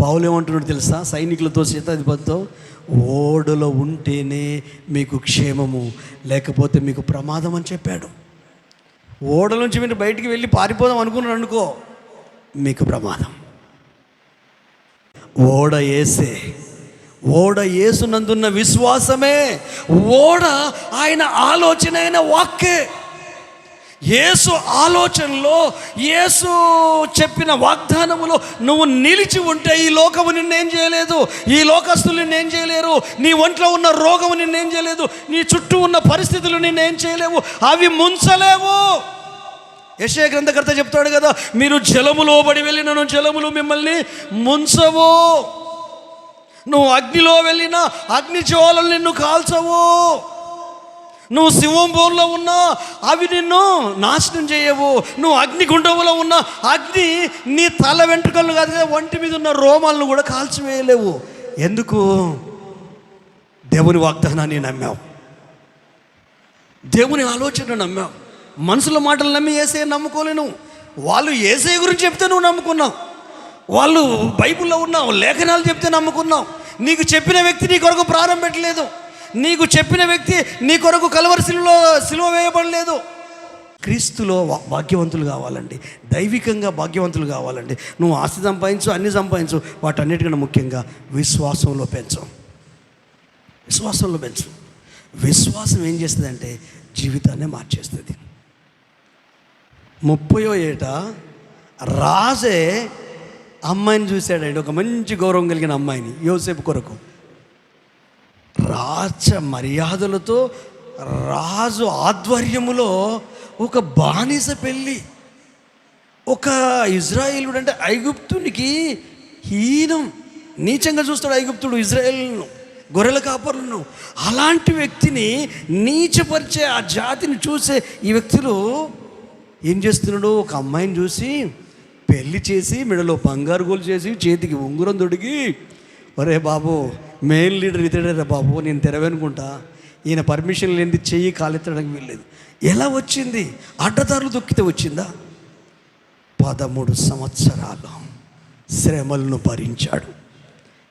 పౌలు ఏమంటున్నాడు తెలుసా? సైనికులతో, శతాధిపతితో, ఓడలో ఉంటేనే మీకు క్షేమము, లేకపోతే మీకు ప్రమాదం అని చెప్పాడు. ఓడల నుంచి మీరు బయటికి వెళ్ళి పారిపోదాం అనుకున్నాడు అనుకో, మీకు ప్రమాదం. ఓడ యేసే, ఓడ యేసునందున్న విశ్వాసమే, ఓడ ఆయన ఆలోచన, అయిన వాక్కే. యేసు ఆలోచనలో, యేసు చెప్పిన వాగ్దానములో నువ్వు నిలిచి ఉంటే ఈ లోకము నిన్నేం చేయలేదు, ఈ లోకస్తులు నిన్నేం చేయలేరు, నీ ఒంట్లో ఉన్న రోగము నిన్నేం చేయలేదు, నీ చుట్టూ ఉన్న పరిస్థితులు నిన్నేం చేయలేవు, అవి ముంచలేవు. యెషయా గ్రంథకర్త చెప్తాడు కదా, మీరు జలములో పడి వెళ్ళినను జలములు మిమ్మల్ని ముంచవు, నువ్వు అగ్నిలో వెళ్ళినా అగ్ని జ్వాలలు నిన్ను కాల్చవు, నువ్వు సింహం బోన్లో ఉన్నా అవి నిన్ను నాశనం చేయవు, నువ్వు అగ్నిగుండంలో ఉన్నా అగ్ని నీ తల వెంట్రుకలు కాదు కదా, ఒంటి మీద ఉన్న రోమాలను కూడా కాల్చివేయలేవు. ఎందుకు? దేవుని వాగ్దానాన్ని నమ్మావు, దేవుని ఆలోచన నమ్మావు. మనుషుల మాటలు నమ్మి యేసయ్య నమ్ముకోలేను. వాళ్ళు యేసయ్య గురించి చెప్తే నువ్వు నమ్ముకున్నావు, వాళ్ళు బైబిల్లో ఉన్నావు, లేఖనాలు చెప్తే నమ్ముకున్నావు. నీకు చెప్పిన వ్యక్తి నీ కొరకు ప్రాణం పెట్టలేదు, నీకు చెప్పిన వ్యక్తి నీ కొరకు కలువరి సిలువ వేయబడలేదు. క్రీస్తులో భాగ్యవంతులు కావాలండి, దైవికంగా భాగ్యవంతులు కావాలండి. నువ్వు ఆస్తి సంపాదించు, అన్ని సంపాదించు, వాటన్నిటికన్నా ముఖ్యంగా విశ్వాసంలో పెంచు, విశ్వాసంలో పెంచు. విశ్వాసం ఏం చేస్తుందంటే జీవితాన్నే మార్చేస్తుంది. 30వ ఏట రాజే అమ్మాయిని చూశాడండి, ఒక మంచి గౌరవం కలిగిన అమ్మాయిని, యోసేపు కొరకు. రాజ మర్యాదలతో రాజు ఆధ్వర్యములో ఒక బానిస పెళ్ళి. ఒక ఇజ్రాయేలుడు అంటే ఐగుప్తునికి హీనం, నీచంగా చూస్తాడు ఐగుప్తుడు ఇజ్రాయేలును, గొర్రెల కాపరులను. అలాంటి వ్యక్తిని నీచపరిచే ఆ జాతిని చూసే ఈ వ్యక్తులు ఏం చేస్తున్నాడు? ఒక అమ్మాయిని చూసి పెళ్లి చేసి, మెడలో బంగారు గోలు చేసి, చేతికి ఉంగురం దొడిగి, ఒరే బాబు మెయిన్ లీడర్ ఇతడే బాబు, నేను తెరవనుకుంటా, ఈయన పర్మిషన్ లేనిది చెయ్యి కాలెత్తడానికి వీల్లేదు. ఎలా వచ్చింది? అడ్డదారులు దొక్కితే వచ్చిందా? 13 సంవత్సరాలు శ్రమలను భరించాడు,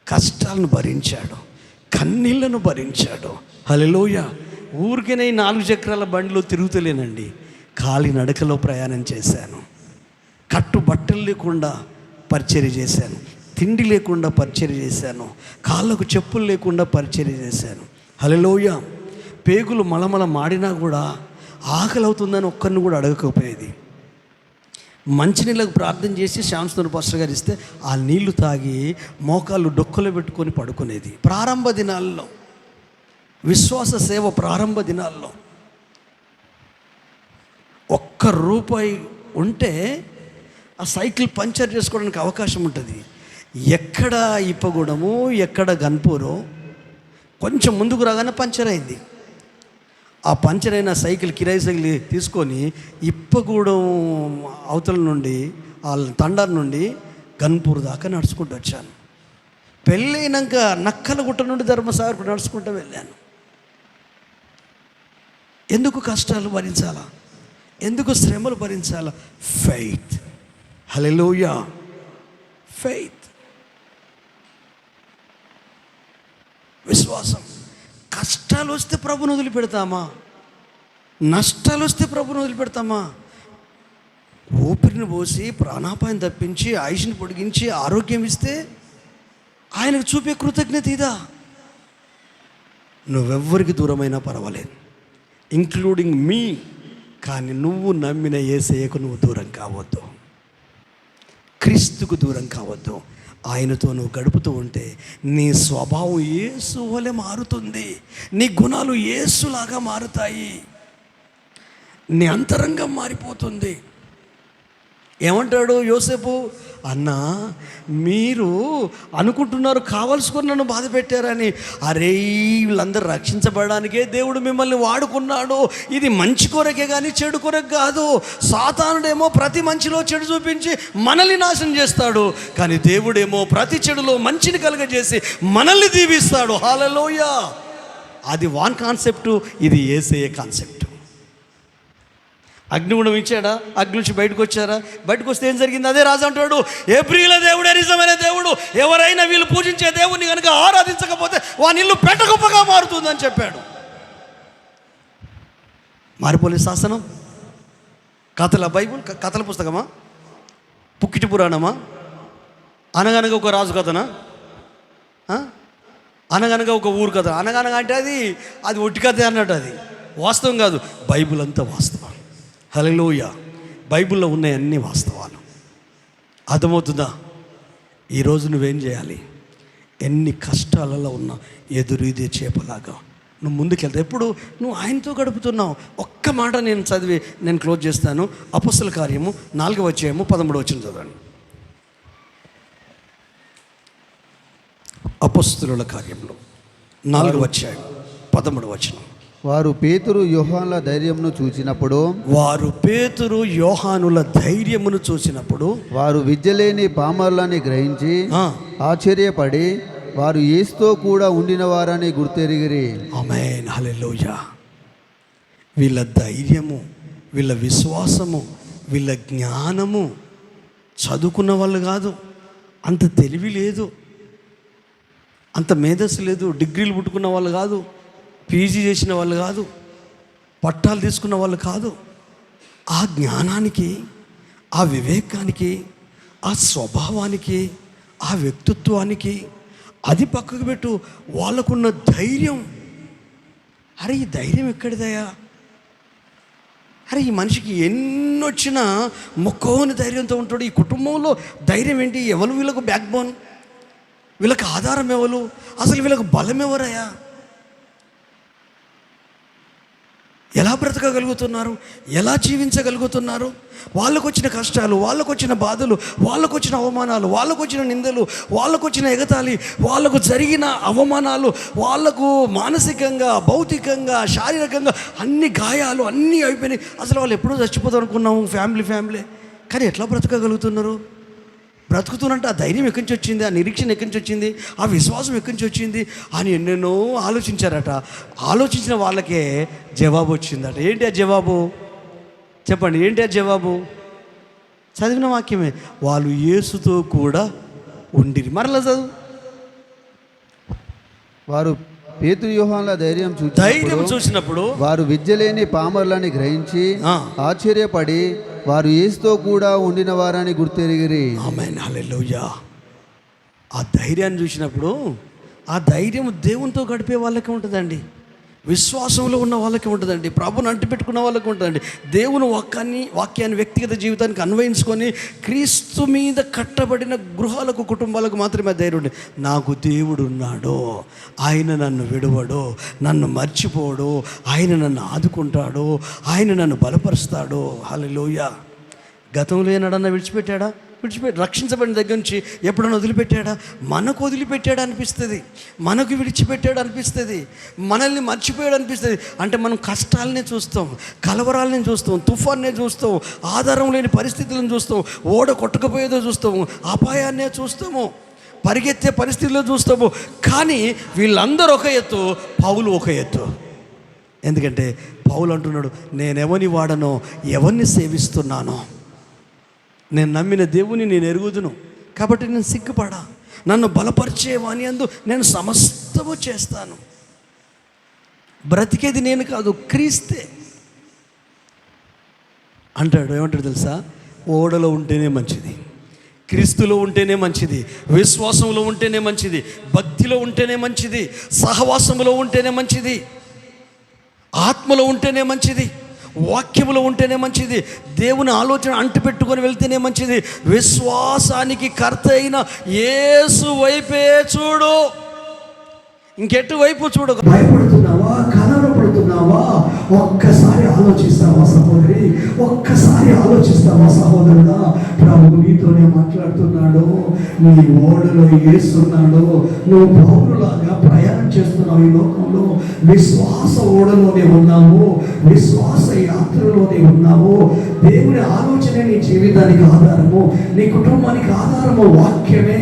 కష్టాలను భరించాడు, కన్నీళ్లను భరించాడు. హల్లెలూయా. ఊరికేనే 4 చక్రాల బండిలో తిరుగుతలేనండి, కాలి నడకలో ప్రయాణం చేశాను, కట్టు బట్టలు లేకుండా పరిచర్య చేశాను, తిండి లేకుండా పరిచర్య చేశాను, కాళ్ళకు చెప్పులు లేకుండా పరిచర్య చేశాను. హల్లెలూయా. పేగులు మలమల మాడినా కూడా ఆకలి అవుతుందని ఒక్కరిని కూడా అడగకపోయేది. మంచినీళ్ళకు ప్రార్థన చేసి శ్యామసుందర్ పాస్టర్ గారు ఇస్తే ఆ నీళ్లు తాగి మోకాళ్ళు డొక్కలో పెట్టుకొని పడుకునేది. ప్రారంభ దినాల్లో, విశ్వాస సేవ ప్రారంభ దినాల్లో ₹1 ఉంటే ఆ సైకిల్ పంచర్ చేసుకోవడానికి అవకాశం ఉంటుంది. ఎక్కడ ఇప్పగూడము, ఎక్కడ గన్పూరో, కొంచెం ముందుకు రాగానే పంచర్ అయింది. ఆ పంచర్ అయిన సైకిల్, కిరాయి సైకిల్ తీసుకొని ఇప్పగూడెం అవతల నుండి, ఆ తండార్ నుండి గన్పూర్ దాకా నడుచుకుంటూ వచ్చాను. పెళ్ళైనాక నక్కలగుట్ట నుండి ధర్మసాగర్కు నడుచుకుంటూ వెళ్ళాను. ఎందుకు కష్టాలు భరించాలా? ఎందుకు శ్రమలు భరించాలా? ఫెయిత్. హల్లెలూయా. ఫెయిత్, విశ్వాసం. కష్టాలు వస్తే ప్రభుని వదిలిపెడతామా? నష్టాలు వస్తే ప్రభుని వదిలిపెడతామా? ఊపిరిని పోసి ప్రాణాపాయం తప్పించి ఆయుష్ని పొడిగించి ఆరోగ్యం ఇస్తే ఆయనకు చూపే కృతజ్ఞత ఇదా? నువ్వెవ్వరికి దూరమైనా పర్వాలేదు, ఇంక్లూడింగ్ మీ. కానీ నువ్వు నమ్మిన యేసయ్యకు నువ్వు దూరం కావద్దు, క్రీస్తుకు దూరం కావద్దు. ఆయనతో నువ్వు గడుపుతూ ఉంటే నీ స్వభావం యేసు వలె మారుతుంది, నీ గుణాలు యేసులాగా మారుతాయి, నీ అంతరంగం మారిపోతుంది. ఏమంటాడు యోసేపు, అన్నా మీరు అనుకుంటున్నారు కావలసుకొని నన్ను బాధ పెట్టారని. అరే, వీళ్ళందరూ రక్షించబడడానికే దేవుడు మిమ్మల్ని వాడుకున్నాడు. ఇది మంచి కొరకే కానీ చెడు కొరకు కాదు. సాతానుడేమో ప్రతి మంచిలో చెడు చూపించి మనల్ని నాశనం చేస్తాడు, కానీ దేవుడేమో ప్రతి చెడులో మంచిని కలుగజేసి మనల్ని దీవిస్తాడు. హల్లెలూయా. అది వాన్ కాన్సెప్టు, ఇది యేసయ్య కాన్సెప్ట్. అగ్నిగుండం ఇచ్చాడా? అగ్ని నుంచి బయటకు వచ్చారా? బయటకు వస్తే ఏం జరిగింది? అదే రాజు అంటాడు, ఏప్రిల్ దేవుడే నిజమైన దేవుడు. ఎవరైనా వీళ్ళు పూజించే దేవుడిని కనుక ఆరాధించకపోతే వాని ఇల్లు పెట్టగొప్పగా మారుతుందని చెప్పాడు. మారిపోలే శాసనం. కథల బైబుల్ కథల పుస్తకమా? పుక్కిటి పురాణమా? అనగనగా ఒక రాజు కథనా? అనగనగా ఒక ఊరు కథ. అనగనగా అంటే అది ఒట్టి కథ అన్నట్టు. అది వాస్తవం కాదు. బైబుల్ అంతా వాస్తవం. హల్లెలూయా. బైబిల్లో ఉన్నాయి అన్ని వాస్తవాలు. అర్థమవుతుందా? ఈరోజు నువ్వేం చేయాలి? ఎన్ని కష్టాలలో ఉన్నా ఎదురీదే చేపలాగా నువ్వు ముందుకెళ్తా. ఎప్పుడు నువ్వు ఆయనతో గడుపుతున్నావు. ఒక్క మాట నేను చదివి నేను క్లోజ్ చేస్తాను. అపొస్తలుల కార్యము 4వ అధ్యాయము 13వ వచనం చదవండి. అపొస్తలుల కార్యంలో 4వ అధ్యాయం 13వ వచనం. వారు పేతురు యోహానుల ధైర్యమును చూసినప్పుడు వారు విద్యలేని పామరులని గ్రహించి ఆశ్చర్యపడి వారు యేసుతో కూడా ఉండిన వారని గుర్తెరిగిరి. ఆమేన్. హల్లెలూయా. వీళ్ళ ధైర్యము, వీళ్ళ విశ్వాసము, వీళ్ళ జ్ఞానము చదువుకున్న వాళ్ళు కాదు. అంత తెలివి లేదు, అంత మేధస్సు లేదు. డిగ్రీలు పుట్టుకున్న వాళ్ళు కాదు, పీజీ చేసిన వాళ్ళు కాదు, పట్టాలు తీసుకున్న వాళ్ళు కాదు. ఆ జ్ఞానానికి, ఆ వివేకానికి, ఆ స్వభావానికి, ఆ వ్యక్తిత్వానికి అది పక్కకు పెట్టు. వాళ్ళకున్న ధైర్యం. అరే, ఈ ధైర్యం ఎక్కడిదయా? అరే, ఈ మనిషికి ఎన్నొచ్చినా మొక్కని ధైర్యంతో ఉంటాడు. ఈ కుటుంబంలో ధైర్యం ఏంటి? ఎవరు వీళ్ళకు బ్యాక్ బోన్? వీళ్ళకి ఆధారం ఎవరు? అసలు వీళ్ళకు బలం ఎవరయ్యా? ఎలా బ్రతకగలుగుతున్నారు? ఎలా జీవించగలుగుతున్నారు? వాళ్ళకు వచ్చిన కష్టాలు, వాళ్ళకు వచ్చిన బాధలు, వాళ్ళకు వచ్చిన అవమానాలు, వాళ్ళకు వచ్చిన నిందలు, వాళ్ళకు వచ్చిన ఎగతాళి, వాళ్ళకు జరిగిన అవమానాలు, వాళ్ళకు మానసికంగా, భౌతికంగా, శారీరకంగా అన్ని గాయాలు అన్నీ అయిపోయినాయి. అసలు వాళ్ళు ఎప్పుడూ చచ్చిపోతారు అనుకున్నాము, ఫ్యామిలీ. కానీ ఎట్లా బ్రతకగలుగుతున్నారు? బ్రతుకుతున్నట్టు ఆ ధైర్యం ఎక్కడి నుంచి వచ్చింది? ఆ నిరీక్షణ ఎక్కడి నుంచి వచ్చింది? ఆ విశ్వాసం ఎక్కడి నుంచి వచ్చింది అని ఎన్నెన్నో ఆలోచించారట. ఆలోచించిన వాళ్ళకే జవాబు వచ్చిందట. ఏంటి ఆ జవాబు? చెప్పండి, ఏంటి ఆ జవాబు? చదివిన వాక్యమే. వాళ్ళు యేసుతో కూడా ఉండిరి. మరలా చదువు. వారు పేతురు యోహానుల ధైర్యం చూసినప్పుడు వారు విద్యలేని పామరులని గ్రహించి ఆశ్చర్యపడి వారు యేసుతో కూడా ఉండిన వారని గుర్తెరిగిరి. ఆమేన్. హల్లెలూయా. ఆ ధైర్యాన్ని చూసినప్పుడు, ఆ ధైర్యం దేవునితో గడిపే వాళ్ళకి ఉంటుందండి, విశ్వాసంలో ఉన్న వాళ్ళకి ఉంటుందండి, ప్రభుని అంటిపెట్టుకున్న వాళ్ళకి ఉంటుందండి. దేవుని వాక్యాన్ని వ్యక్తిగత జీవితానికి అన్వయించుకొని క్రీస్తు మీద కట్టబడిన గృహాలకు, కుటుంబాలకు మాత్రమే ధైర్యం ఉంది. నాకు దేవుడు ఉన్నాడు, ఆయన నన్ను విడవడు, నన్ను మర్చిపోడు, ఆయన నన్ను ఆదుకుంటాడు, ఆయన నన్ను బలపరుస్తాడు. హల్లెలూయా. గతంలో ఏనాడన్నా విడిచిపెట్టాడా? రక్షించబడిన దగ్గర నుంచి ఎప్పుడన్నా వదిలిపెట్టాడా? మనకు వదిలిపెట్టాడు అనిపిస్తుంది, మనకు విడిచిపెట్టాడు అనిపిస్తుంది, మనల్ని మర్చిపోయాడు అనిపిస్తుంది. అంటే మనం కష్టాలనే చూస్తాం, కలవరాలనే చూస్తాం, తుఫాన్నే చూస్తాం, ఆధారం లేని పరిస్థితులను చూస్తాం, ఓడ కొట్టకపోయేదో చూస్తాము, అపాయాన్నే చూస్తాము, పరిగెత్తే పరిస్థితుల్లో చూస్తాము. కానీ వీళ్ళందరూ ఒక ఎత్తు, పౌలు ఒక ఎత్తు. ఎందుకంటే పౌలు అంటున్నాడు, నేనెవని వాడనో, ఎవరిని సేవిస్తున్నానో, నేను నమ్మిన దేవుని నేను ఎరుగుదును, కాబట్టి నేను సిగ్గుపడా. నన్ను బలపరిచేవాని అందు నేను సమస్తము చేస్తాను. బ్రతికేది నేను కాదు, క్రీస్తే అంటాడు. ఏమంటాడు తెలుసా? ఓడలో ఉంటేనే మంచిది, క్రీస్తులో ఉంటేనే మంచిది, విశ్వాసంలో ఉంటేనే మంచిది, భక్తిలో ఉంటేనే మంచిది, సహవాసంలో ఉంటేనే మంచిది, ఆత్మలో ఉంటేనే మంచిది, వాక్యములో ఉంటేనే మంచిది, దేవుని ఆలోచన అంటిపెట్టుకొని వెళ్తేనే మంచిది. విశ్వాసానికి కర్త అయిన యేసు వైపే చూడు, ఇంకెటు వైపు చూడు. భయపడుతున్నావా? కలవరపడుతున్నావా? చేస్తున్నావా? ఒక్కసారి ఆలోచిస్తావా సహోదరి? ఒక్కసారి ఆలోచిస్తావా సహోదరుడా? ప్రభు నీతోనే మాట్లాడుతున్నాడు. నీ ఓడలో యేసున్నాడు. నువ్వు పౌరులాగా ప్రయాణం చేస్తున్నావు ఈ లోకంలో. విశ్వాస ఓడలోనే ఉన్నావు, విశ్వాస యాత్రలోనే ఉన్నావు. దేవుని ఆలోచనే నీ జీవితానికి ఆధారము, నీ కుటుంబానికి ఆధారము వాక్యమే,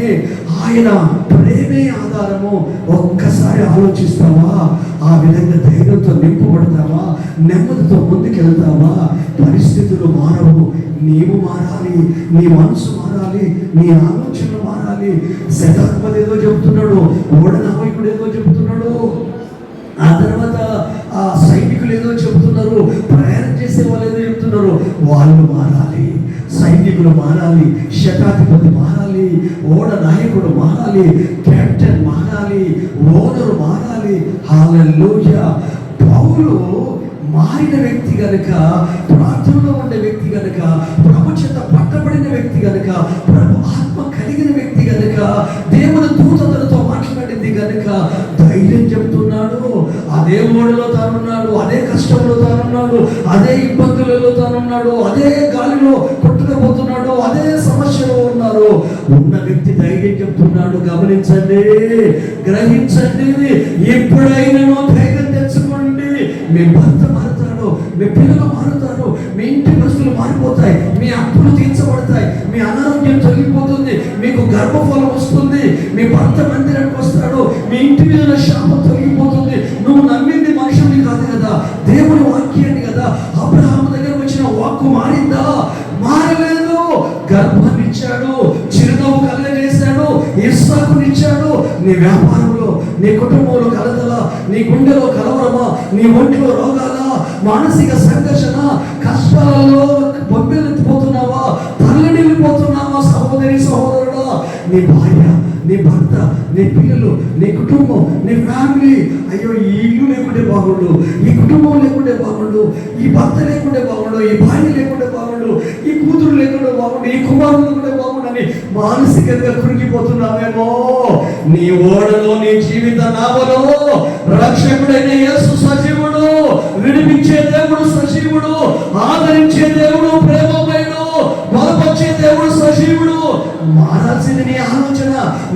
ఆయన ప్రేమే ఆధారము. ఒక్కసారి ఆలోచిస్తావా? ఆ విధంగా ధైర్యంతో నింపబడతావా? నెమ్మదితో ముందుకెళ్తావా? పరిస్థితులు మారవు, నీవు మారాలి, నీ మనసు మారాలి, నీ ఆలోచనలు మారాలి. శతాధిపతి ఏదో చెబుతున్నాడు, ఓడనాయకుడు ఏదో చెబుతున్నాడు, ఆ తర్వాత ఆ సైనికులు ఏదో చెబుతున్నారు, ప్రయాణం చేసే వాళ్ళు ఏదో చెబుతున్నారు. వాళ్ళు మారాలి, సైనికులు మారాలి, శతాధిపతి మారాలి, ఓడ నాయకుడు మారాలి, కెప్టెన్ మారాలి, ఓనరు మారాలి. హల్లెలూయా. పౌలు మారిన వ్యక్తి కనుక, ప్రార్థనలో ఉండే వ్యక్తి కనుక, ప్రభు చేత పట్టబడిన వ్యక్తి కనుక, ప్రభు ఆత్మ కలిగిన వ్యక్తి కనుక, దేవుని దూత తనతో మాట్లాడింది కనుక ధైర్యం చెప్తున్నాడు. అదే ఓడలో తానున్నాడు, అదే కష్టంలో తానున్నాడు, అదే ఇబ్బందులలో తానున్నాడు, అదే గాలిలో కొట్టుకుపోతున్నాడు, అదే సమస్యలో ఉన్నారు. ఉన్న వ్యక్తి ధైర్యం చెప్తున్నాడు. గమనించండి, గ్రహించండి. ఎప్పుడైనా ధైర్యం తెచ్చుకోండి. మీ భర్త మారుతాడు, మీ పిల్లలు మారుతారు, మీ ఇంటి పరిస్థితులు మారిపోతాయి, మీ అప్పులు తీర్చబడతాయి, మీ అనారోగ్యం తొలగిపోతుంది, మీకు గర్భఫలం వస్తుంది, మీ భర్త మందిరానికి వస్తాడు, మీ ఇంటి మీద శాపం తొలగిపోతుంది. నువ్వు నమ్మింది మనుషుల్ని కాదు కదా, దేవుని వాక్యాన్ని కదా. అబ్రహాము దగ్గర వచ్చిన వాక్కు మారిందా? మారలేదు. గర్భాన్ని ఇచ్చాడు, చిరునవ్వు కలగజేశాడు, ఇస్సాకునిచ్చాడు. నీ వ్యాపారంలో, నీ కుటుంబంలో కలతల, నీ గుండెలో కలవరమా, నీ ఒంట్లో రోగాల, మానసిక సంఘర్షణ, కష్టాలలో బొబ్బెలెత్తిపోతున్నావా, తల్లడిల్లిపోతున్నావా సహోదరి సహోదరుడా? నీ భార్య, నీ భర్త, నీ పిల్లలు, నీ కుటుంబం, నీ ఫ్యామిలీ, అయ్యో ఈ ఇల్లు లేకుంటే బాగుండు, ఈ కుటుంబం లేకుంటే బాగుండు, ఈ భర్త లేకుంటే బాగుండు, ఈ భార్య లేకుంటే బాగుండు, ఈ కూతురు లేకుంటే బాగుండు, ఈ కుమారుడు లేకుంటే బాగుండని మానసికంగా కృంగిపోతున్నావేమో. నీ ఓడలో, నీ జీవిత నావలో రక్షకుడైన యేసు సజీవుడు, విడిపించే దేవుడు సజీవుడు, ఆదరించే దేవుడు ప్రేమమయుడు, బలపరిచే దేవుడు సజీవుడు. మారాల్సింది నీ ఆలోచన,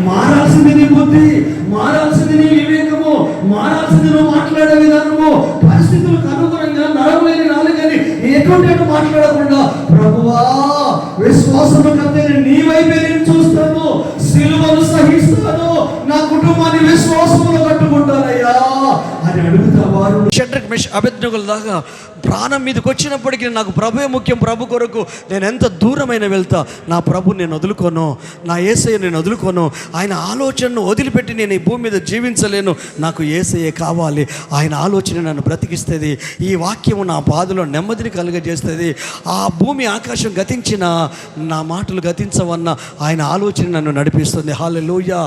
మారాల్సింది నీ బుద్ధి, మారాల్సింది నీ వివేకము, మారాల్సింది నువ్వు మాట్లాడే విధానము. పరిస్థితులకు అనుగుణంగా నడవలేని నాలుగని ఎటువంటి మాట్లాడకుండా, ప్రభువా విశ్వాసము కంటే నీ వైపే నేను చూస్తాను, సిలువను సహిస్తాను, నా కుటుంబాన్ని విశ్వాసములో కట్టుకుంటానయ్యా అని అడుగుతావారు. షడ్రక్ మెష్ అబేద్నెగోల దాకా ప్రాణం మీదకి వచ్చినప్పటికీ నాకు ప్రభువే ముఖ్యం, ప్రభు కొరకు నేను ఎంత దూరమైన వెళ్తా, నా ప్రభు నేను వదులుకోను, నా యేసయ్య నేను వదులుకోను, ఆయన ఆలోచనను వదిలిపెట్టి నేను ఈ భూమి మీద జీవించలేను, నాకు యేసయ్య కావాలి, ఆయన ఆలోచన నన్ను బ్రతికిస్తుంది, ఈ వాక్యము నా బాధలో నెమ్మదిని కలుగజేస్తుంది. ఆ భూమి ఆకాశం గతించిన నా మాటలు గతించవన్న ఆయన ఆలోచన నన్ను నడిపిస్తుంది. హల్లెలూయా.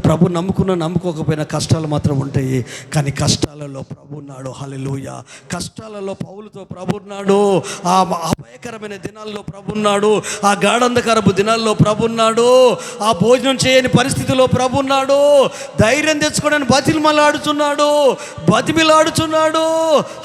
ప్రభు నమ్ముకోకపోయినా కష్టాలు మాత్రం ఉంటాయి, కానీ కష్టాలలో ప్రభు ఉన్నాడు. హల్లెలూయా. కష్టాలలో పౌలుతో ప్రభు ఉన్నాడు, ఆ అపాయకరమైన దినాల్లో ప్రభు ఉన్నాడు, ఆ గాఢంధకరపు దినాల్లో ప్రభు ఉన్నాడు, ఆ భోజనం చేయని పరిస్థితిలో ప్రభు ఉన్నాడు. ధైర్యం తెచ్చుకోవడానికి బతిమిలాడుచున్నాడు.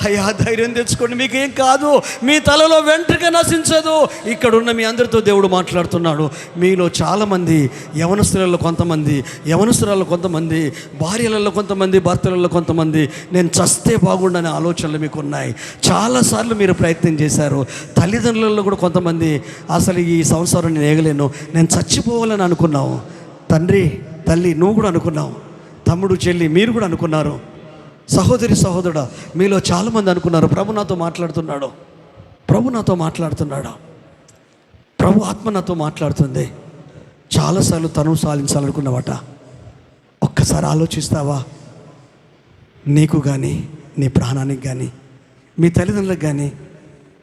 అయ్యా ధైర్యం తెచ్చుకోండి, మీకేం కాదు, మీ తలలో వెంట్రుక నశించదు. ఇక్కడ ఉన్న మీ అందరితో దేవుడు మాట్లాడుతున్నాడు. మీలో చాలామంది యవనస్తులలో కొంతమంది, యవనస్తురాల్లో కొంతమంది, భార్యలలో కొంతమంది, భర్తలలో కొంతమంది నేను చస్తే బాగుండనే ఆలోచనలు మీకు ఉన్నాయి. చాలాసార్లు మీరు ప్రయత్నం చేశారు. తల్లిదండ్రులలో కూడా కొంతమంది అసలు ఈ సంసారం నేను ఏగలేను, నేను చచ్చిపోవాలని అనుకున్నావు. తండ్రి తల్లి నువ్వు కూడా అనుకున్నావు, తమ్ముడు చెల్లి మీరు కూడా అనుకున్నారు, సహోదరి సహోదరుడా మీలో చాలామంది అనుకున్నారు. ప్రభు నాతో మాట్లాడుతున్నాడు, ప్రభు ఆత్మ నాతో మాట్లాడుతుంది. చాలాసార్లు తను సాధించాలనుకున్నావట. ఒక్కసారి ఆలోచిస్తావా? నీకు కానీ, నీ ప్రాణానికి కానీ, మీ తల్లిదండ్రులకు కానీ,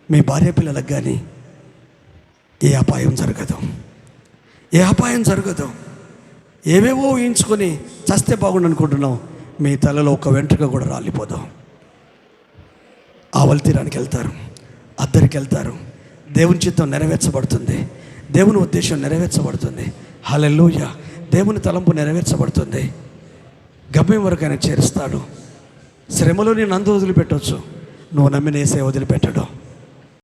మీ భార్య పిల్లలకు కానీ ఏ అపాయం జరగదు. ఏవేవో ఊహించుకొని చస్తే బాగుండు అనుకుంటున్నావు, మీ తలలో ఒక వెంట్రుక కూడా రాలిపోదాం. ఆవలి తీరానికి వెళ్తారు, అద్దరికి వెళ్తారు, దేవుని చిత్తం నెరవేర్చబడుతుంది, దేవుని ఉద్దేశం నెరవేర్చబడుతుంది. హల్లెలూయా. దేవుని తలంపు నెరవేర్చబడుతుంది. గమ్యం వరకు ఆయన చేరుస్తాడు. శ్రమలో నేను అందు వదిలిపెట్టవచ్చు, నువ్వు నమ్మిన యేసయ్య వదిలిపెట్టడు.